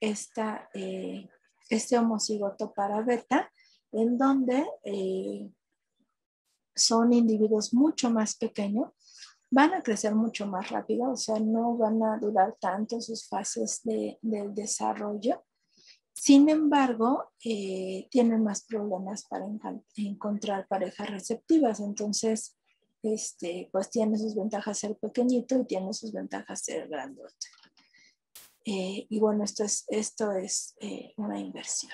este homocigoto para beta, en donde son individuos mucho más pequeños, van a crecer mucho más rápido, o sea, no van a durar tanto sus fases del desarrollo. Sin embargo, tienen más problemas para encontrar parejas receptivas. Entonces, pues tiene sus ventajas ser pequeñito y tiene sus ventajas ser grandote. Y bueno, esto es una inversión.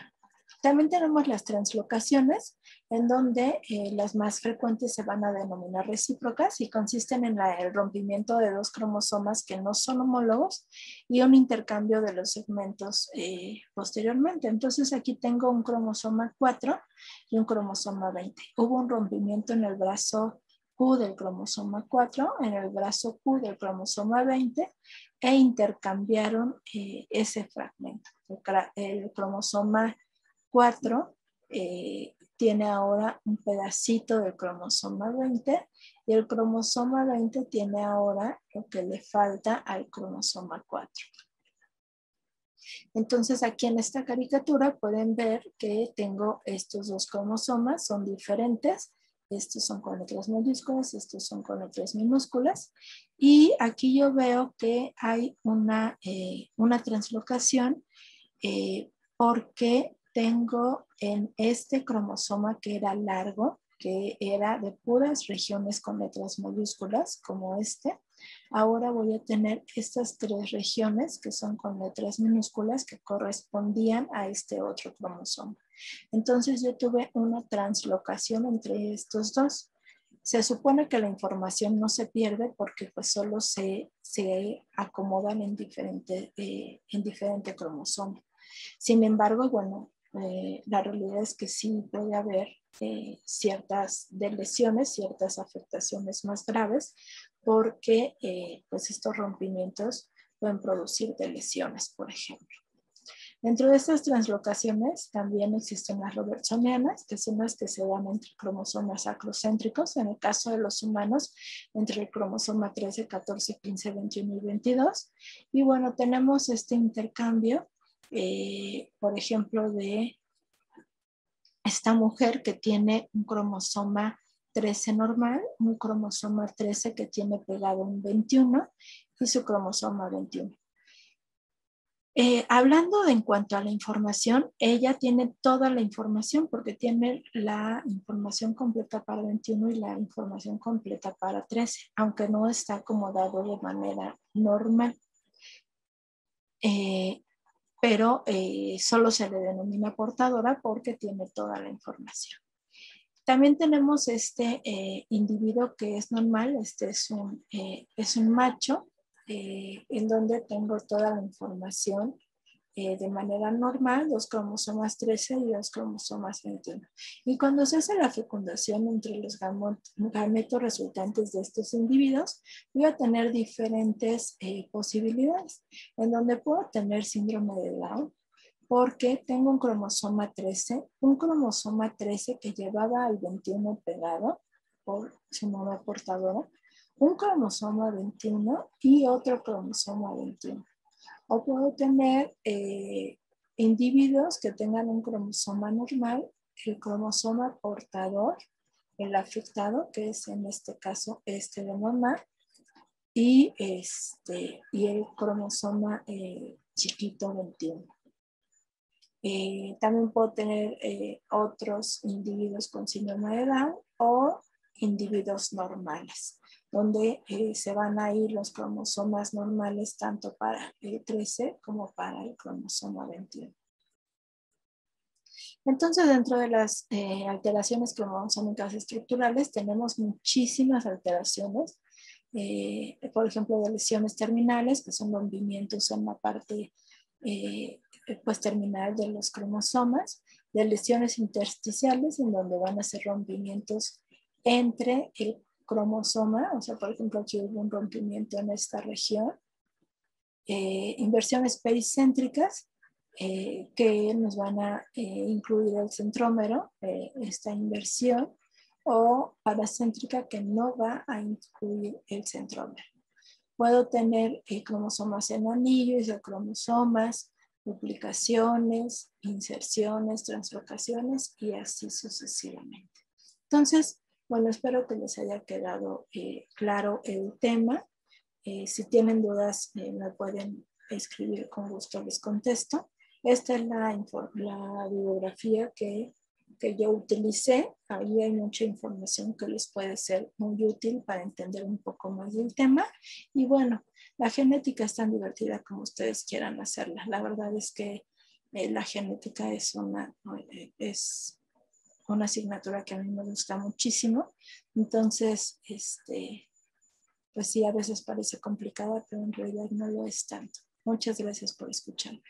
También tenemos las translocaciones, en donde las más frecuentes se van a denominar recíprocas y consisten en el rompimiento de dos cromosomas que no son homólogos y un intercambio de los segmentos posteriormente. Entonces aquí tengo un cromosoma 4 y un cromosoma 20. Hubo un rompimiento en el brazo Q del cromosoma 4, en el brazo Q del cromosoma 20 e intercambiaron ese fragmento. El cromosoma 4 tiene ahora un pedacito del cromosoma 20 y el cromosoma 20 tiene ahora lo que le falta al cromosoma 4. Entonces aquí en esta caricatura pueden ver que tengo estos dos cromosomas, son diferentes. Estos son con letras mayúsculas, estos son con letras minúsculas. Y aquí yo veo que hay una translocación porque tengo en este cromosoma que era largo, que era de puras regiones con letras mayúsculas, como este. Ahora voy a tener estas 3 regiones que son con letras minúsculas que correspondían a este otro cromosoma. Entonces yo tuve una translocación entre estos dos. Se supone que la información no se pierde porque pues solo se acomodan en diferente cromosoma. Sin embargo, bueno, la realidad es que sí puede haber ciertas lesiones, ciertas afectaciones más graves, porque pues estos rompimientos pueden producir lesiones, por ejemplo. Dentro de estas translocaciones también existen las robertsonianas, que son las que se dan entre cromosomas acrocéntricos, en el caso de los humanos, entre el cromosoma 13, 14, 15, 21 y 22. Y bueno, tenemos este intercambio, por ejemplo, de esta mujer que tiene un cromosoma 13 normal, un cromosoma 13 que tiene pegado un 21 y su cromosoma 21. Hablando en cuanto a la información, ella tiene toda la información porque tiene la información completa para 21 y la información completa para 13, aunque no está acomodado de manera normal. Pero solo se le denomina portadora porque tiene toda la información. También tenemos este individuo que es normal, este es un macho, en donde tengo toda la información de manera normal, 2 cromosomas 13 y 2 cromosomas 21. Y cuando se hace la fecundación entre los gametos resultantes de estos individuos, voy a tener diferentes posibilidades, en donde puedo tener síndrome de Down, porque tengo un cromosoma 13 que llevaba al 21 pegado por su mamá portadora, un cromosoma 21 y otro cromosoma 21. O puedo tener individuos que tengan un cromosoma normal el cromosoma portador, el afectado, que es en este caso este de mamá, y el cromosoma chiquito 21. También puedo tener otros individuos con síndrome de Down o individuos normales, donde se van a ir los cromosomas normales tanto para el 13 como para el cromosoma 21. Entonces, dentro de las alteraciones cromosómicas estructurales tenemos muchísimas alteraciones, por ejemplo, de lesiones terminales, que son rompimientos en la parte pues, terminal de los cromosomas, de lesiones intersticiales, en donde van a ser rompimientos entre el cromosoma, o sea, por ejemplo, aquí hubo un rompimiento en esta región, inversiones pericéntricas, que nos van a incluir el centrómero, esta inversión, o paracéntrica que no va a incluir el centrómero. Puedo tener cromosomas en anillo, isocromosomas, duplicaciones, inserciones, translocaciones y así sucesivamente. Entonces, bueno, espero que les haya quedado claro el tema. Si tienen dudas, me pueden escribir, con gusto les contesto. Esta es la bibliografía que yo utilicé. Ahí hay mucha información que les puede ser muy útil para entender un poco más del tema. Y bueno, la genética es tan divertida como ustedes quieran hacerla. La verdad es que la genética es una asignatura que a mí me gusta muchísimo. Entonces, pues sí, a veces parece complicada, pero en realidad no lo es tanto. Muchas gracias por escucharme.